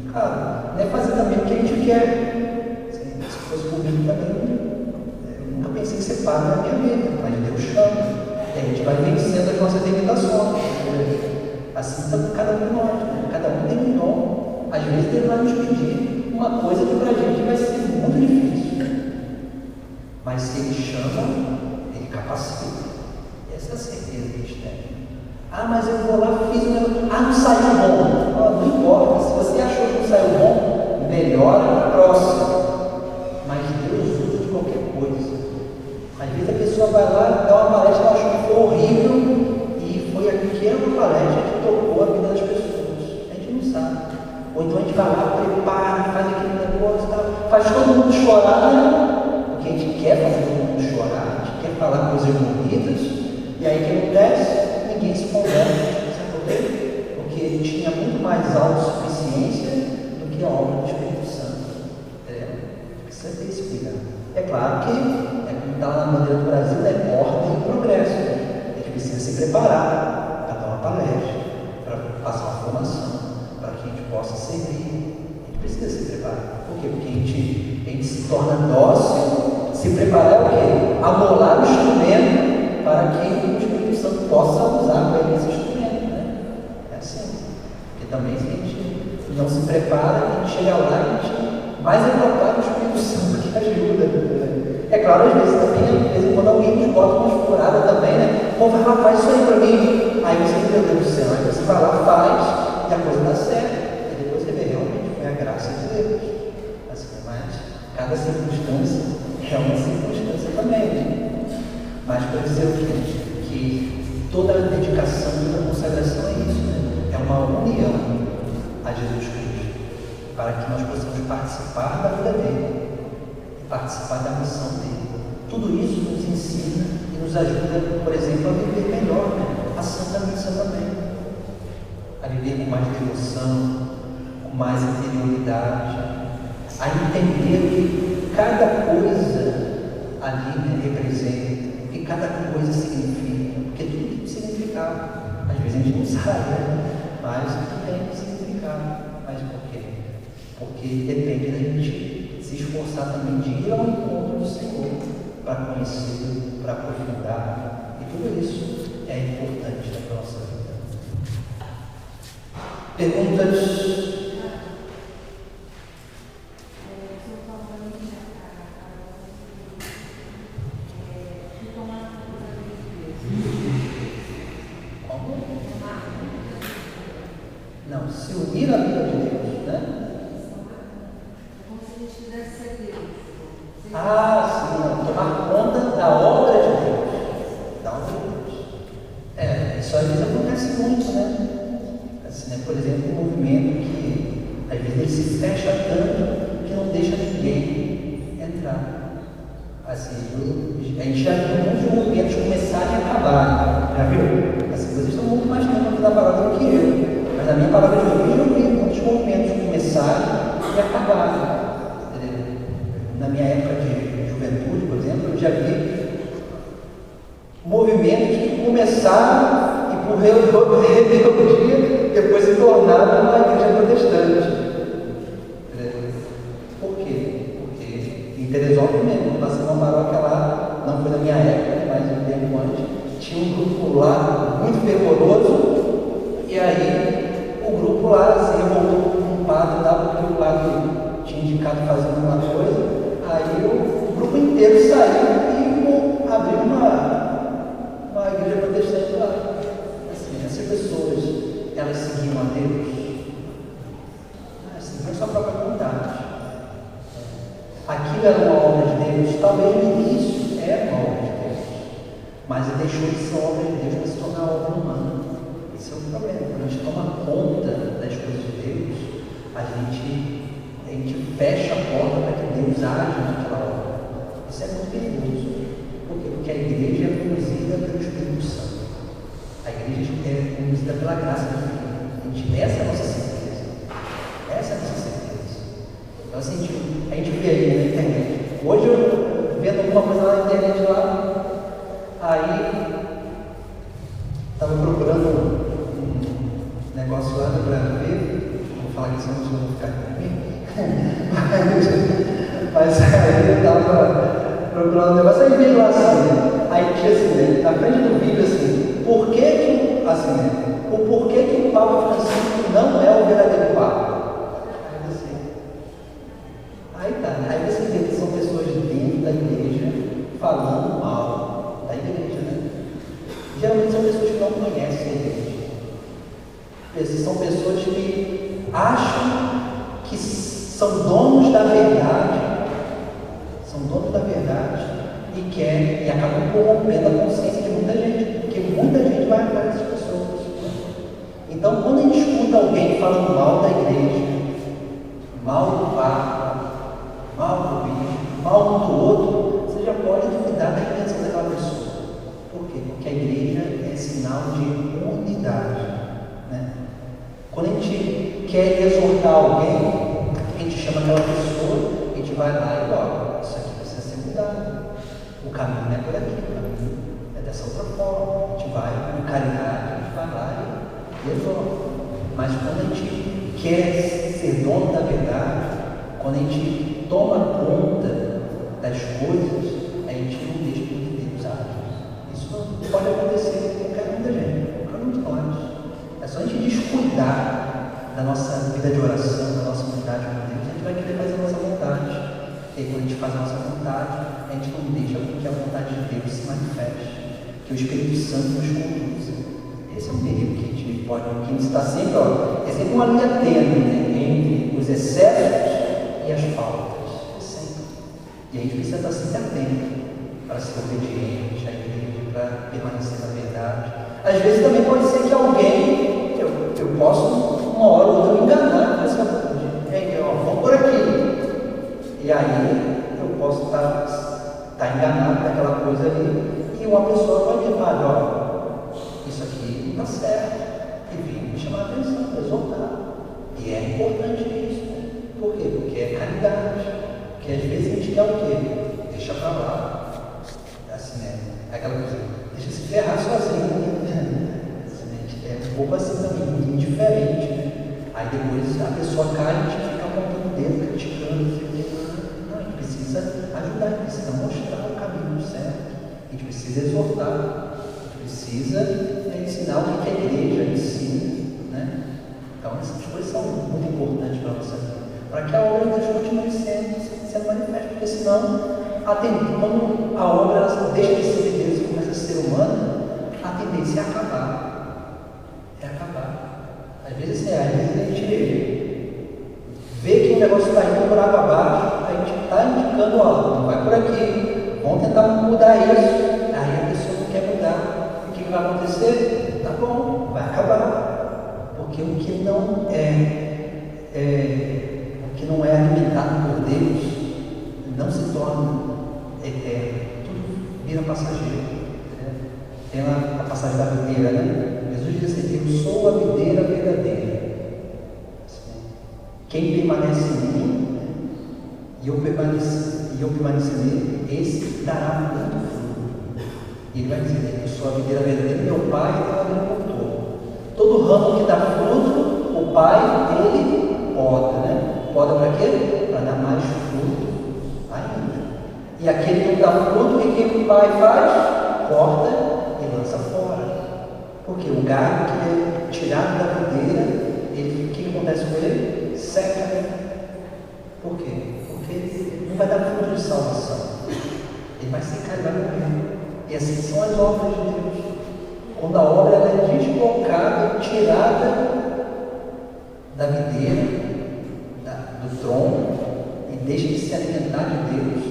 Speaker 1: Claro, não é fazer também o que a gente quer. Se fosse por mim também, eu nunca pensei em ser padre na minha vida, mas Deus chama. E a gente vai vencendo as nossas limitações. Assim está cada um de nós, né? Cada um tem um dom. Às vezes Deus vai nos pedir uma coisa que para a gente vai ser muito difícil. Mas se Ele chama, Ele capacita. Essa é a certeza que a gente tem. Ah, mas eu vou lá, fiz um negócio. Ah, não saiu bom. Não importa. Se você achou que não saiu bom, melhora na próxima. Mas Deus usa de qualquer coisa. Às vezes a pessoa vai lá, dá uma palestra, ela achou que foi horrível. E foi a pequena palestra que tocou a vida das pessoas. A gente não sabe. Ou então a gente vai lá, prepara, faz aquele negócio, faz todo mundo chorar, né? Porque a gente quer fazer todo mundo chorar, a gente quer falar coisas bonitas, e aí o que acontece? Ninguém se converte, sabe por quê? Porque ele tinha muito mais autossuficiência do que a obra do Espírito Santo. Precisa ter esse cuidado. É claro que, como está lá na bandeira do Brasil, é ordem e progresso. A gente precisa se preparar para dar uma palestra, para passar uma formação, para que a gente possa servir. A gente precisa se preparar. Por quê? Porque a gente se torna dócil. Se preparar é o quê? Amolar o instrumento para que o Espírito Santo possa usar para ele esse instrumento, né? É assim. Porque também se a gente não se prepara, a gente chega lá e a gente mais é tocado o Espírito Santo que ajuda. É claro, às vezes também, de vez em quando alguém nos bota uma furada também, né? Pô, vai lá, faz isso aí para mim. Aí você, meu Deus do céu, aí você vai lá, faz, e a coisa dá certo. E depois você vê realmente foi a graça de Deus. Assim, mas cada circunstância é uma circunstância também, né? Mas para dizer o quê? Que toda a dedicação, toda a consagração é isso, né? É uma união a Jesus Cristo, para que nós possamos participar da vida dele, participar da missão dele. Tudo isso nos ensina e nos ajuda, por exemplo, a viver melhor, né? A Santa Missa também. A viver com mais devoção, com mais interioridade, a entender que cada coisa ali, né, representa, o que cada coisa significa, porque tudo tem significado. Às vezes a gente não sabe, né? Mas tudo tem significado. Mas por quê? Porque depende da gente se esforçar também de ir ao encontro do Senhor, para conhecê-lo, para aprofundar, e tudo isso é importante na nossa vida. Perguntas? Não, se unir à vida de Deus, né?
Speaker 2: Como se a gente pudesse ser Deus.
Speaker 1: Ah, sim, não. Tomar conta da obra de Deus. Da obra de Deus. Isso às vezes acontece muito, né? Assim, né? Por exemplo, um movimento que às vezes ele se fecha tanto que não deixa ninguém entrar. Assim, a gente já viu muitos movimentos começarem a acabar. Já viu? Assim, vocês estão muito mais tempo da palavra do que eu. Mas na minha palavra de origem eu vi muitos movimentos começarem e acabarem. Na minha época de juventude, por exemplo, eu já vi movimentos que começaram e por rebeldia depois se tornaram uma igreja protestante. Por quê? Porque em Teresópolis mesmo, eu passei uma paróquia lá, não foi na minha época, mas um tempo antes, tinha um grupo lá muito fervoroso, e aí o grupo lá se revoltou com um padre lá, porque o padre tinha indicado fazer alguma coisa. Aí o grupo inteiro saiu e abriu uma igreja protestante lá. Assim, essas pessoas, elas seguiam a Deus, seguiam a sua própria vontade. Aquilo era uma obra de Deus, talvez no início era uma obra de Deus, mas deixou de ser obra de Deus para se tornar obra humana. Esse é o problema. Quando a gente toma conta das coisas de Deus, a gente fecha a porta para que Deus age naquela obra. Isso é muito perigoso. Por quê? Porque a igreja é conduzida pelo Espírito Santo. A igreja é conduzidas pela graça de Deus. Essa é a nossa certeza. Essa é a nossa certeza. Então, assim, a gente vê aí na internet. Hoje eu vendo alguma coisa lá na internet lá, aí estava procurando um negócio lá para ver, vou falar que senão eu vou ficar mas aí eu estava procurando um negócio, aí veio lá assim, aí tinha assim, né, na frente do vídeo assim, por que que, assim, né, o porquê que o Papa Francisco não é o verdadeiro Papa? Aí tá, né? Aí você vê que são pessoas dentro da igreja falando mal da igreja, né? Geralmente são pessoas que não conhecem a igreja. São pessoas que acham que são donos da verdade, e acabam corrompendo a consciência de muita gente, porque muita gente vai atrás dessas pessoas. Então, quando a gente escuta alguém falando mal da igreja, mal do Papa, mal do bispo, mal um do outro, você já pode duvidar da intenção daquela pessoa. Por quê? Porque a igreja é sinal de unidade, né? Quando a gente quer exortar alguém, a gente chama aquela pessoa, a gente vai lá e olha, isso aqui precisa ser mudado. O caminho não é por aqui, o caminho é dessa outra forma. A gente vai com caridade, a gente vai lá e exorta. Mas quando a gente quer ser dono da verdade, quando a gente toma conta das coisas, a gente não deixa de Deus agir. Isso não pode acontecer com qualquer um da gente, qualquer um de nós. É só a gente descuidar da nossa vida de oração, da nossa unidade com Deus, a gente vai querer fazer a nossa vontade. E aí, quando a gente faz a nossa vontade, a gente não deixa que a vontade de Deus se manifeste, que o Espírito Santo nos conduza. Esse é um perigo que a gente pode, que a gente está sempre, é sempre uma linha tênue, né, entre os excessos e as faltas. É sempre. E a gente precisa estar sempre atento para ser obediente à igreja, para permanecer na verdade. Às vezes também pode ser que alguém, eu posso, uma hora ou outra, me enganar, mas vamos por aqui. E aí eu posso estar enganado naquela coisa ali, e uma pessoa pode dizer, isso aqui não está certo, e vir me chamar a atenção, exortar. E é importante isso, né? Por quê? Porque é caridade. Porque às vezes a gente quer o quê? Deixa pra lá. Assim, né? Aquela coisa, deixa se ferrar sozinho. Assim, a gente é um pouco assim também, muito indiferente. Né? Aí depois a pessoa cai e a gente fica apontando o dedo, criticando. Não, a gente precisa ajudar, a gente precisa mostrar o caminho certo. A gente precisa exortar. A gente precisa ensinar o que a igreja ensina. Né? Então essas coisas são muito importantes para a nossa vida. Para que a obra de Deus continue sendo manifesta, porque senão, quando a obra ela deixa de ser de Deus e começa a ser humana, a tendência é acabar. Às vezes a gente vê que o negócio está indo por água abaixo, a gente está indicando, não vai por aqui, vamos tentar mudar isso. Aí a pessoa não quer mudar. O que vai acontecer? Tá bom, vai acabar. Porque o que não é alimentado por Deus não se torna eterno, tudo vira passageiro. Tem lá a passagem da videira, né? Jesus disse assim: eu sou a videira verdadeira. Quem permanece em mim e eu permanecer nele, esse dará muito fruto. E ele vai dizer: eu sou a videira verdadeira, meu pai é o agricultor. Todo ramo que dá fruto, o pai dele poda, né? Poda para quê? Para dar mais fruto ainda. E aquele que não dá fruto, o que o pai faz? Corta e lança fora. Porque o galho que é tirado da videira, o que acontece com ele? Seca. Por quê? Porque ele não vai dar fruto de salvação. Ele vai secar e vai morrer. E assim são as obras de Deus. Quando a obra ela é deslocada, tirada da videira, do tronco, e deixa de se alimentar de Deus,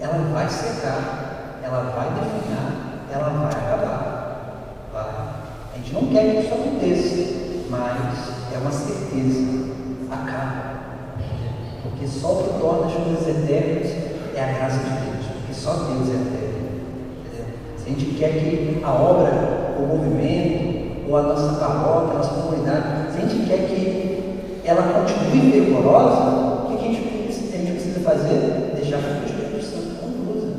Speaker 1: ela vai secar, ela vai definhar, ela vai acabar. A gente não quer que isso aconteça, mas é uma certeza, acaba. Porque só o que torna as coisas eternas é a graça de Deus, porque só Deus é eterno. Se a gente quer que a obra, o movimento, ou a nossa paróquia, a nossa comunidade, se a gente quer que ela continue fervorosa, o que a gente precisa fazer? Deixar que o Espírito Santo conduza.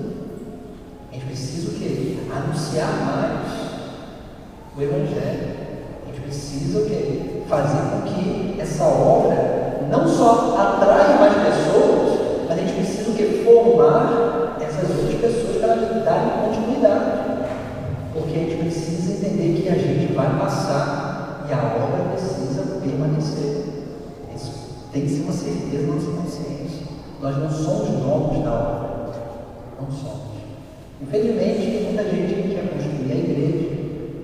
Speaker 1: A gente precisa o quê? Anunciar mais o Evangelho. A gente precisa o quê? Fazer com que essa obra não só atraia mais pessoas, mas a gente precisa o quê? Formar essas outras pessoas para darem continuidade. Porque a gente precisa entender que a gente vai passar e a obra precisa permanecer. Isso tem que ser uma certeza na nossa consciência. Nós não somos donos da obra. Não somos. Infelizmente, tem muita gente que quer construir a igreja,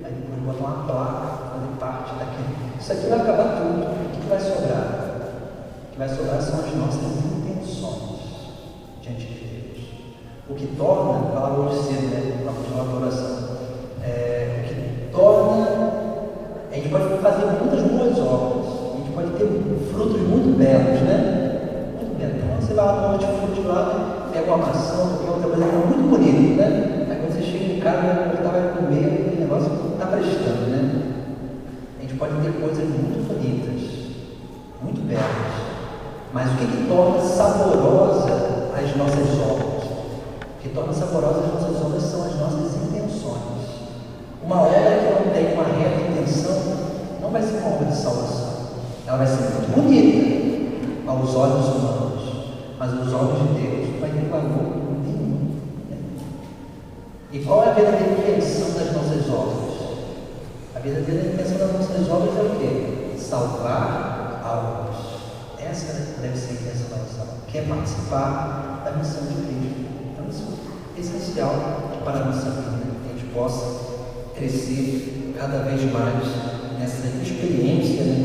Speaker 1: aí depois botar uma placa, fazer parte daquilo. Isso aqui vai acabar tudo. O que vai sobrar? O que vai sobrar são as nossas intenções diante de Deus. O que torna, falar hoje cedo, né? Para continuar a oração. O que torna, a gente pode fazer muitas boas obras, a gente pode ter frutos muito belos, né? Muito belos. Então você vai lá no hortifruti lá, pega uma maçã, pega outra coisa, é muito bonito, né? Aí quando você chega em casa, vai comer, aquele negócio não está prestando, né? A gente pode ter coisas muito bonitas, muito belas, mas o que torna saborosa as nossas obras? O que torna saborosas as nossas obras são as nossas intenções. Uma obra que não tem uma reta intenção não vai ser uma obra de salvação. Ela vai ser muito bonita aos olhos humanos, mas aos olhos de Deus não vai ter valor nenhum. E qual é a verdadeira intenção das nossas obras? A verdadeira intenção das nossas obras é o quê? Salvar almas. Essa deve ser a intenção da nossa obra, que é participar da missão de Cristo. Então isso é essencial para a nossa vida, que a gente possa crescer cada vez mais nessa experiência, né,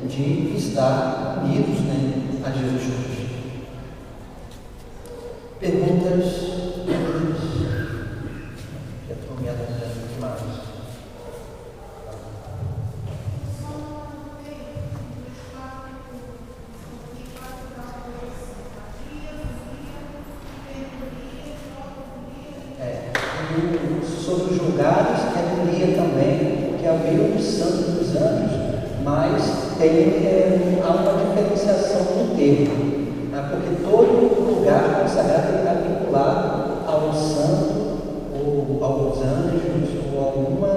Speaker 1: de estar unidos, né, a Jesus Cristo. Perguntas? Já estou me adaptando demais. Sobre os julgados, teoria também, porque é o meio dos santos dos anjos, mas há uma diferenciação no termo, né? Porque todo lugar consagrado está vinculado ao santo, ou aos anjos, ou alguma.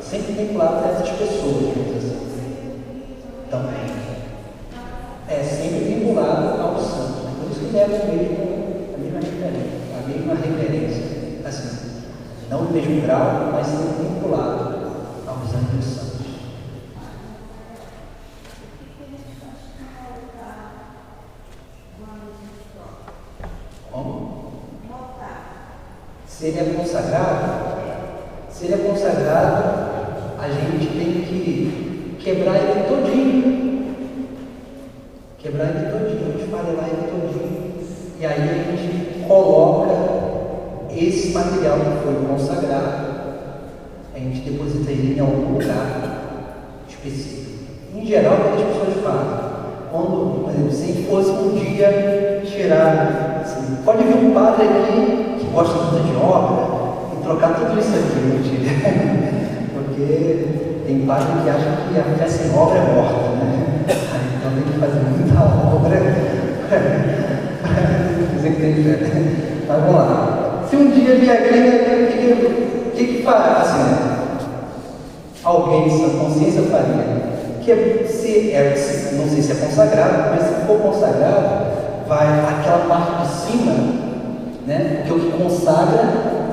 Speaker 1: Sempre vinculado a essas pessoas, assim. Também. É sempre vinculado ao santo. Por isso que leva a mesma referência. Assim, não no mesmo grau, mas sempre vinculado aos anjos santos. Como? Se ele é consagrado, a gente tem que quebrar ele todinho. Esfarelar ele todinho. E aí a gente coloca esse material que foi consagrado, a gente deposita ele em algum lugar específico. Em geral, o que as pessoas fazem? Quando, por exemplo, se fosse um dia tirar, assim, pode vir um padre aqui que gosta muito de obra e trocar tudo isso aqui, mentira. Porque tem padre que acha que a fé sem obra é morta, né? Então tem que fazer muita obra para dizer que tem fé. Mas vamos lá. Se um dia vier aqui, o que faz? Assim, alguém de sua consciência faria? Não sei se é consagrado, mas se for consagrado, vai aquela parte de cima, né? Porque o que consagra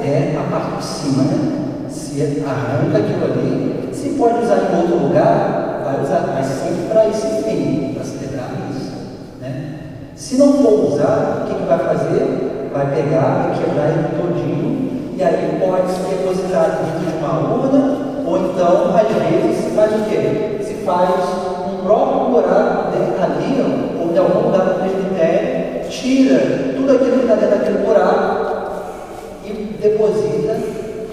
Speaker 1: é a parte de cima, né? Se arranca aquilo ali, se pode usar em outro lugar, vai usar, mas sempre para esse fim, para celebrar isso, né? Se não for usar, o que vai fazer? Vai pegar, vai quebrar ele todinho, e aí pode se depositar dentro de uma urna, ou então, às vezes, se faz o quê? Se faz um próprio buraco ali, ou de algum lugar do presbitério, tira tudo aquilo que está dentro daquele buraco e deposita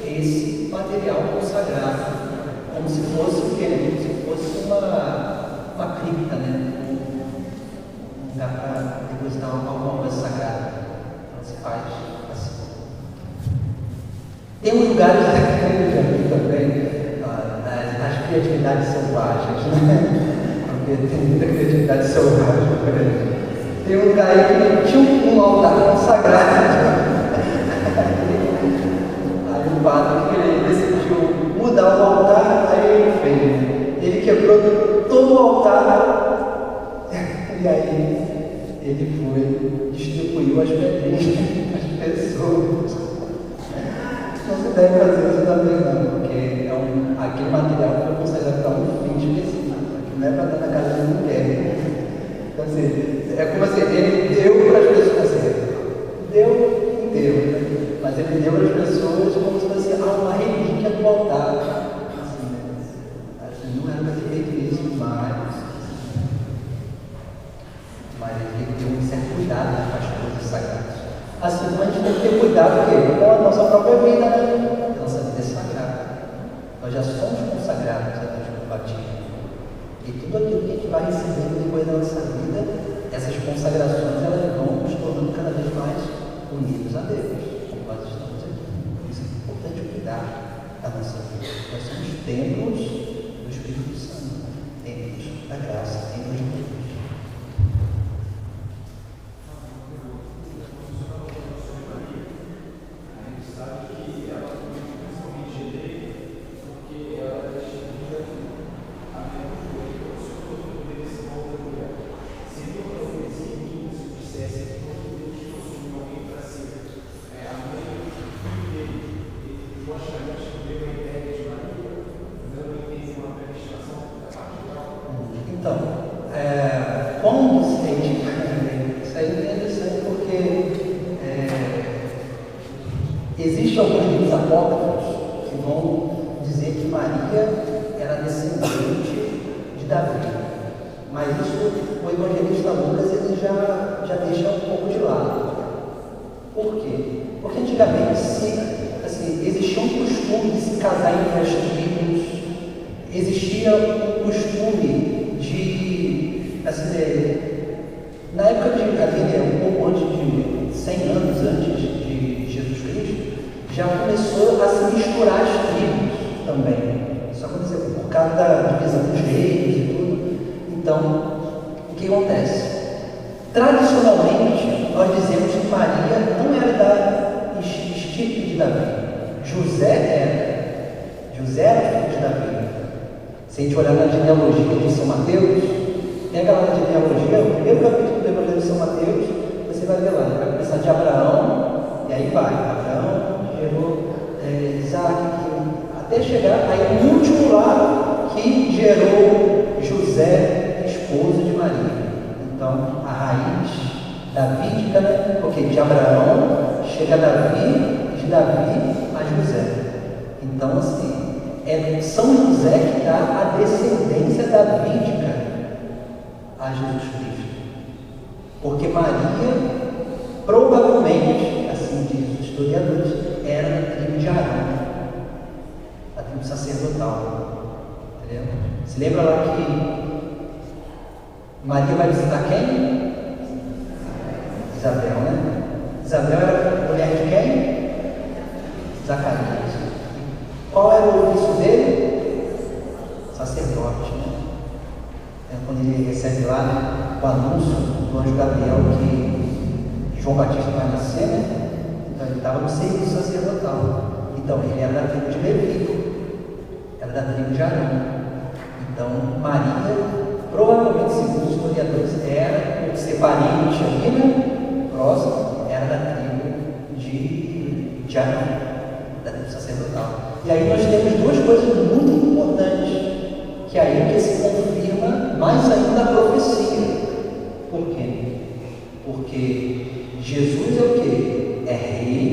Speaker 1: esse material consagrado, como se fosse o quê? Como se fosse uma cripta, né? Um lugar para depositar alguma coisa sagrada. Se faz assim. Tem uns lugares da igreja aqui também, criatividades selvagens, né? Porque tem muita criatividade selvagem por aí. Tem um lugar aí que tinha um altar consagrado. Aí o padre ele decidiu mudar o altar, aí ele fez. Ele quebrou todo o altar. E aí ele foi, distribuiu as pedrinhas às pessoas. Não se deve fazer isso também não, porque aquele material foi considerado para um fim específico, que não é para estar na casa de ninguém. Então assim, é como assim, ele deu para as pessoas, assim, deu e deu, né? Mas ele deu para as pessoas como se fosse uma relíquia do altar. Assim, não era para ter feito isso, mas ele tem que ter um certo cuidado com as coisas sagradas. Assim como a gente tem que ter cuidado com a nossa própria vida, né? A nossa vida é sagrada. Nós já somos consagrados a Deus pelo batismo. E tudo aquilo que a gente vai recebendo depois da nossa vida, essas consagrações, elas vão nos tornando cada vez mais unidos a Deus. Como nós estamos aqui. Por isso é importante cuidar da nossa vida. Nós somos templos do Espírito Santo, templos da graça, templos de Deus. Existem alguns livros apócrifos que vão dizer que Maria era descendente de Davi, mas isso o evangelista Lucas ele já deixa um pouco de lado. Por quê? Porque antigamente existia um costume de se casar entre as tribos, existia um costume de, na época de um pouco antes de 100 anos antes de Jesus Cristo, já começou a se misturar as tribos também. Isso aconteceu por causa da divisão dos reinos e tudo. Então, o que acontece? Tradicionalmente, nós dizemos que Maria não era da estirpe de Davi. José era filho de Davi. Se a gente olhar na genealogia de São Mateus, pega lá na genealogia, o primeiro capítulo do Evangelho de São Mateus, você vai ver lá, ele vai começar de Abraão, e aí vai, Abraão gerou Isaac, até chegar aí no último lá, que gerou José, esposo de Maria. Então, a raiz davídica, né? Porque de Abraão chega a Davi, e de Davi a José. Então, assim, é São José que dá a descendência davídica a Jesus Cristo. Porque Maria, provavelmente, assim diz os historiadores, era da tribo de Arão, a tribo sacerdotal. Entendeu? Se lembra lá que Maria vai visitar quem? Isabel, né? Isabel era mulher de quem? Zacarias. Qual era o ofício dele? Sacerdote, né? Quando ele recebe lá, né, o anúncio do anjo Gabriel que João Batista vai nascer, né? Então ele estava no serviço sacerdotal. Então ele era da tribo de Levi, era da tribo de Arão. Então Maria, provavelmente, segundo os historiadores, era, por ser parente aqui, né, próximo, era da tribo de Arão, da tribo sacerdotal. E aí nós temos duas coisas muito importantes, que aí que se confirma mais ainda a profecia. Por quê? Porque Jesus é o quê? É rei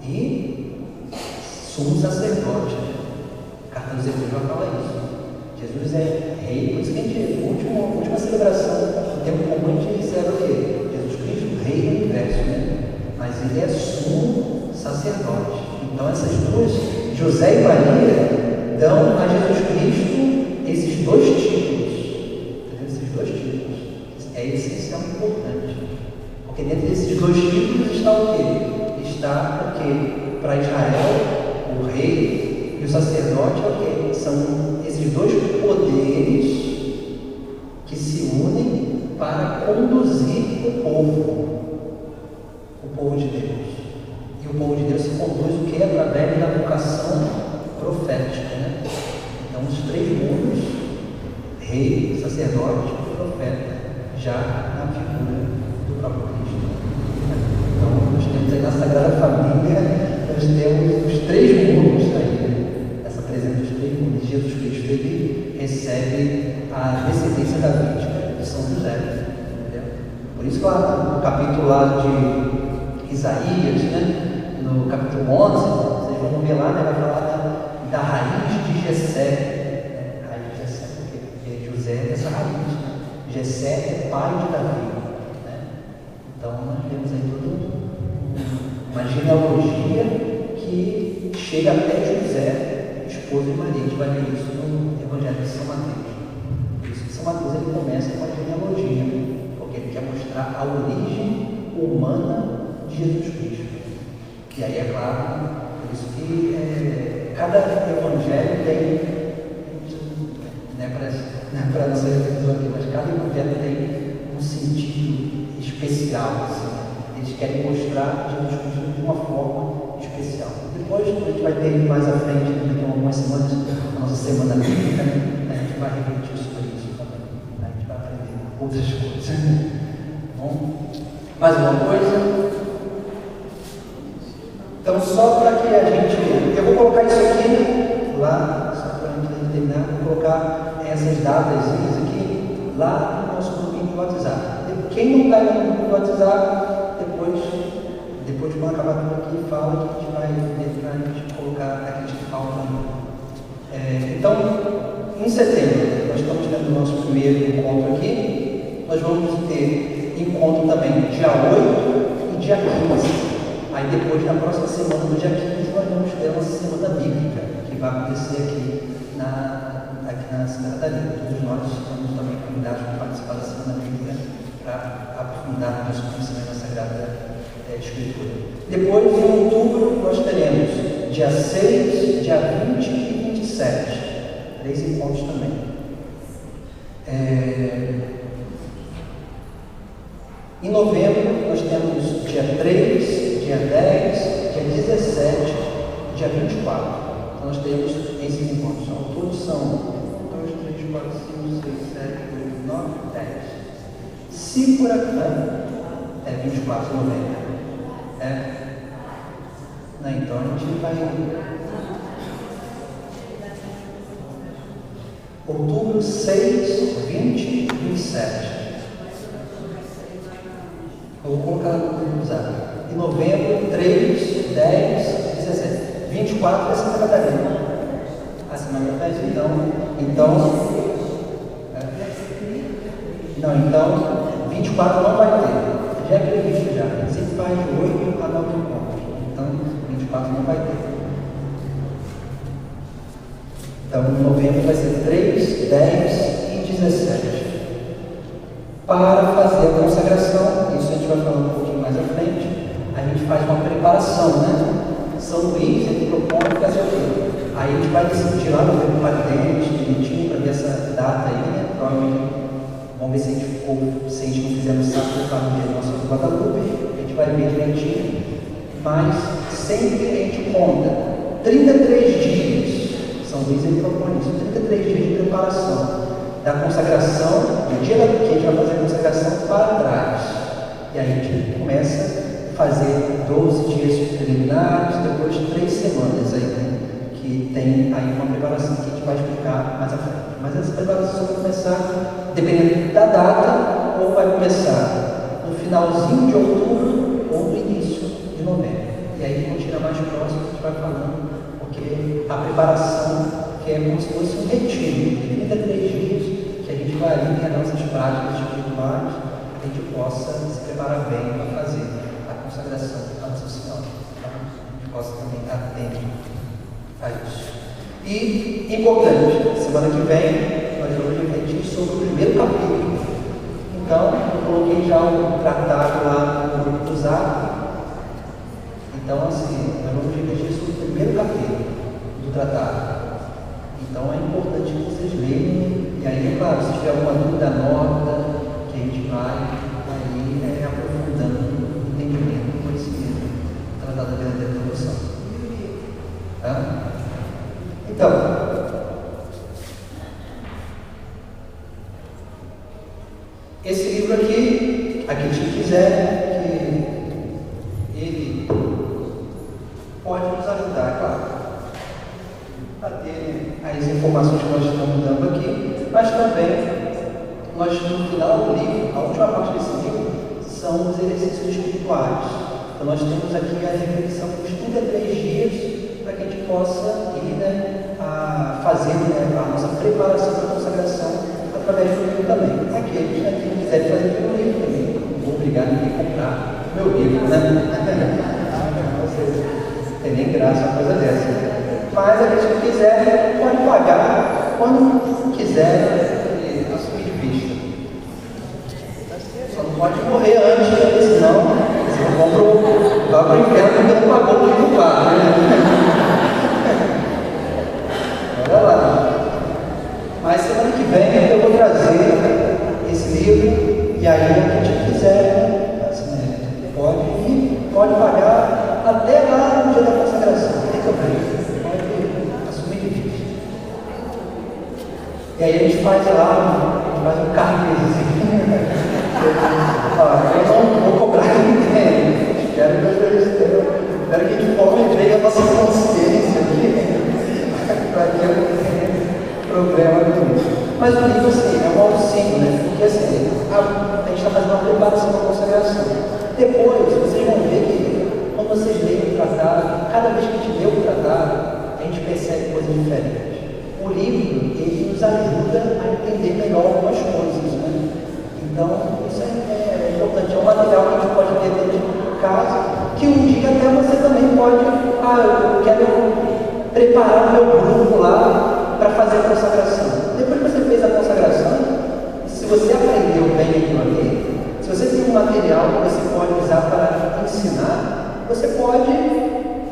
Speaker 1: e sumo sacerdote. A carta dos Hebreus vai falar isso. Jesus é rei, por isso que a gente, a última celebração do tempo comum, a gente recebe o quê? Jesus Cristo, rei do universo, né? Mas ele é sumo sacerdote. Então essas duas, José e Maria, dão a Jesus Cristo esses dois títulos. Entendeu? Esses dois títulos. É essencial e importante. Porque dentro desses dois títulos está o quê? Está o quê? Para Israel, o rei, e o sacerdote é o quê? São esses dois poderes que se unem para conduzir o povo de Deus. E o povo de Deus se conduz o quê? Através da vocação profética, né? Então, os três mundos, rei, sacerdote e profeta, já na figura do próprio Cristo. Então, nós temos aí na Sagrada Família, nós temos os três mundos aí, né? Essa presença dos três mundos. Jesus Cristo, ele recebe a descendência davídica de São José. Entendeu? Por isso, lá no capítulo lá de Isaías, né? No capítulo 11, vocês vão ver lá, né? Vai falar da raiz de Jessé. Né? Raiz de Jessé, porque José é essa raiz. Né? Jessé é pai de Davi. Né? Então, nós temos aí toda uma genealogia que chega até José, esposo de Maria. A gente vai ver isso no Evangelho de São Mateus. Por isso que São Mateus ele começa com a genealogia, porque ele quer mostrar a origem humana de Jesus Cristo. E aí, é claro, por isso que cada evangelho tem, não é para nossa reflexão aqui, mas cada evangelho tem um sentido especial. Assim. Eles querem mostrar Jesus Cristo de uma forma especial. Depois, a gente vai ter mais à frente, daqui a algumas semanas, a nossa semana bíblica, né? A gente vai refletir sobre isso também. A gente vai aprender outras coisas. Bom, mais uma coisa. Então, só para que a gente... Eu vou colocar isso aqui, lá, só para a gente terminar, vou colocar essas datas aqui, lá no nosso grupinho do WhatsApp. Quem não está no grupo do WhatsApp, depois quando acabar tudo aqui, fala que a gente vai ver para a gente colocar aqui de falta. Então, em setembro, nós estamos tendo o nosso primeiro encontro aqui. Nós vamos ter encontro também dia 8 e dia 15. Aí depois, na próxima semana, no dia 15, nós vamos ter a nossa semana bíblica, que vai acontecer aqui na Secretaria. Todos nós estamos também convidados para participar da semana bíblica para aprofundar nosso conhecimento da Sagrada Escritura. Depois, em outubro, nós teremos dia 6, dia 20 e 27. 3 encontros também. Em novembro, nós temos dia 3, dia 10, dia 17 e dia 24. Então, nós temos esses encontros. Então, todos são 2, 3, 4, 5, 6, 7, 8, 9, 10. Se por acaso, 24 de novembro. Não, então a gente vai. Outubro 6, 20 e 27. Eu vou colocar no WhatsApp. Em novembro, 3, 10, 17. 24 é Santa Catarina. A semana da festa, então, 24 não vai ter. Já é previsto já. A gente sempre faz de 8 a 9 encontros. Então, 24 não vai ter. Então, em novembro vai ser 3, 10 e 17. Para fazer a consagração, isso a gente vai falar um pouquinho mais à frente, a gente faz uma preparação, né? São Luís, ele propõe fazer o quê? Aí a gente vai decidir lá no grupo patente, bonitinho, para ver essa data aí, né? Provavelmente, vamos ver se a gente não fizer no sábado de família nossa do Guadalupe, a gente vai ver direitinho, mas sempre a gente conta 33 dias, São Luís ele propõe isso, 33 dias de preparação da consagração, do dia que a gente vai fazer a consagração para trás. E aí a gente começa a fazer 12 dias preliminares, depois 3 semanas aí, né? Que tem aí uma preparação que a gente vai explicar mais à frente. Mas essa preparação vai começar, dependendo da data, ou vai começar no finalzinho de outubro ou no início de novembro. E aí, quando chegar mais próximo, a gente vai falando, porque a preparação que é como se fosse um retiro de 33 dias, que a gente vai ali ter as nossas práticas espirituais, para que a gente possa se preparar bem para fazer a consagração à Nossa Senhora. Tá? A gente possa também estar atento a isso. E, importante, semana que vem, nós vamos refletir sobre o primeiro capítulo. Então, eu coloquei já o tratado lá no grupo do Zap. Então, assim, nós vamos refletir sobre o primeiro capítulo do tratado. Então é importante que vocês leiam, e aí, é claro, se tiver alguma dúvida, nota, que a gente vai aí aprofundando o entendimento, o conhecimento tratado da verdadeira devoção. Tá? Então, esse livro aqui, a quem quiser, que ele pode nos ajudar, claro, a ter as informações que nós estamos dando aqui, mas também, nós, no final do livro, a última parte desse livro, são os exercícios espirituais. Então, nós temos aqui a reflexão dos 33 dias, para que a gente possa ir fazer a nossa preparação para a consagração através do livro também. Aqueles que quiserem fazer pelo livro também, não vou obrigar ninguém a comprar meu livro, né? Não tem nem graça uma coisa dessa. Mas aqueles que quiserem, pode pagar quando quiser assumir de vista. Só não pode morrer antes, porque senão vocês vão para o inferno porque não pagou o livro lá. Olha lá. Mas semana que vem eu vou trazer esse livro, e aí a gente quiser, assim, pode pagar até lá no dia da consagração, não tem problema, pode assumir de vista. E aí a gente faz lá, um carnezinho. Eu não vou cobrar ninguém, espero que a gente possa ver a nossa consciência aqui, para que eu tenha problema com isso. Mas o livro, assim, é um auxílio, né? Porque, assim, a gente está fazendo uma preparação para a consagração. Depois, vocês vão ver que, quando vocês leem o tratado, cada vez que a gente lê o tratado, a gente percebe coisas diferentes. O livro, ele nos ajuda a entender melhor algumas coisas, né? Então, isso é importante. É um material que a gente pode ter dentro de casa, que um dia até você também pode, eu quero preparar o meu grupo lá para fazer a consagração. Depois que você fez a consagração, se você aprendeu bem aquilo ali, se você tem um material que você pode usar para ensinar, você pode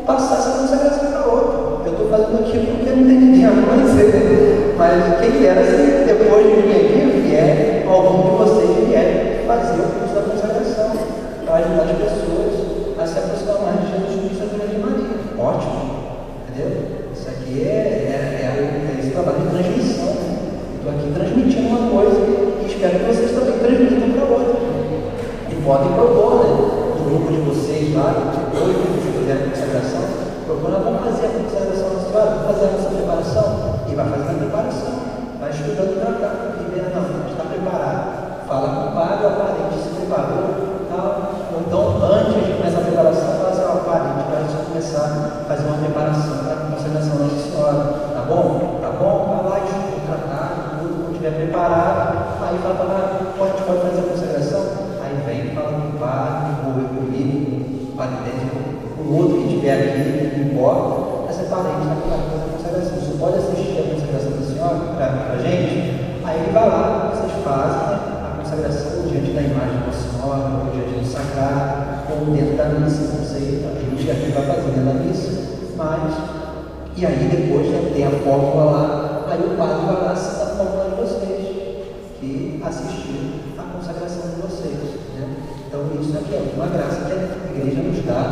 Speaker 1: passar essa consagração para outro. Eu estou fazendo aqui porque não tem ninguém a fazer, mas quem dera se depois de mim aqui vier, algum de vocês vier fazer o curso da consagração, para ajudar as pessoas a se aproximar mais de Jesus Cristo e da Virgem Maria. Ótimo, entendeu? Isso aqui é esse trabalho de transmissão. Estou aqui transmitindo uma coisa e espero que vocês também transmitam para outra. E podem propor, né? No grupo de vocês lá, depois que fizeram a consagração, propor, vamos fazer a consagração da senhora, vamos fazer a nossa preparação. E vai fazer a preparação, vai estudando o tratado, e vê, não, está preparado, fala com o padre, o parente se preparou, tal. Ou então, antes de começar a preparação, fala assim, padre, a gente vai começar a fazer uma preparação para a consagração da Nossa Senhora. Tá bom? Tá bom? Vai lá e estuda o tratado, tudo, quando estiver preparado, aí fala, pode fazer a consagração? Aí vem, fala com o padre, ou eu comigo, o padre dentro, o outro que estiver aqui, não importa, essa parente está preparada para fazer a consagração. Você pode assistir a consagração da Senhora para a gente? Aí ele vai lá, vocês fazem a consagração diante da imagem da Senhora, ou diante do sagrado, ou dentro da missa, não sei, a gente aqui vai fazer dentro da missa, mas. E aí depois tem a fórmula lá, aí o padre vai lá citar a fórmula de vocês, que assistiram a consagração de vocês. Né? Então isso aqui é uma graça que a igreja nos dá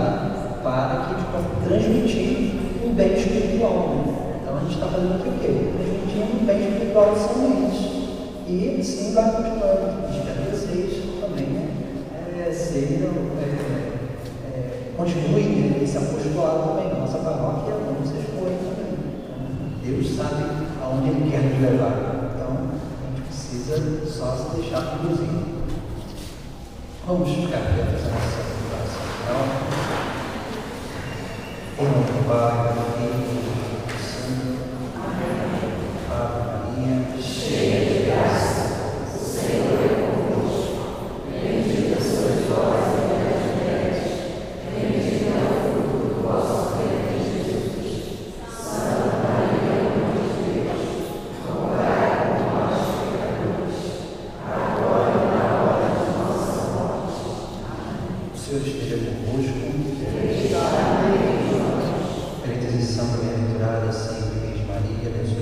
Speaker 1: para que a gente possa transmitir um bem espiritual. Né? Então a gente está fazendo aqui o quê? Transmitindo um bem espiritual de São Luís. E assim vai continuando. Espero que vocês também continuem esse apostolado também na nossa paróquia, onde vocês forem também. Deus sabe aonde Ele quer nos levar. Então, a gente precisa só se deixar conduzir. Vamos ficar aqui a fazer a nossa oração. Em nome do Pai, do Filho e do Espírito Santo. Ave Maria, cheia de graça, o Senhor é convosco. Bendita sois vós entre as mulheres, bendito é o fruto do vosso ventre, Jesus. Santa Maria, Mãe de Deus, rogai por nós, pecadores, agora e na hora de nossa morte. O Senhor esteja convosco. pela intercessão da bem-aventurada sempre Virgem Maria, Deus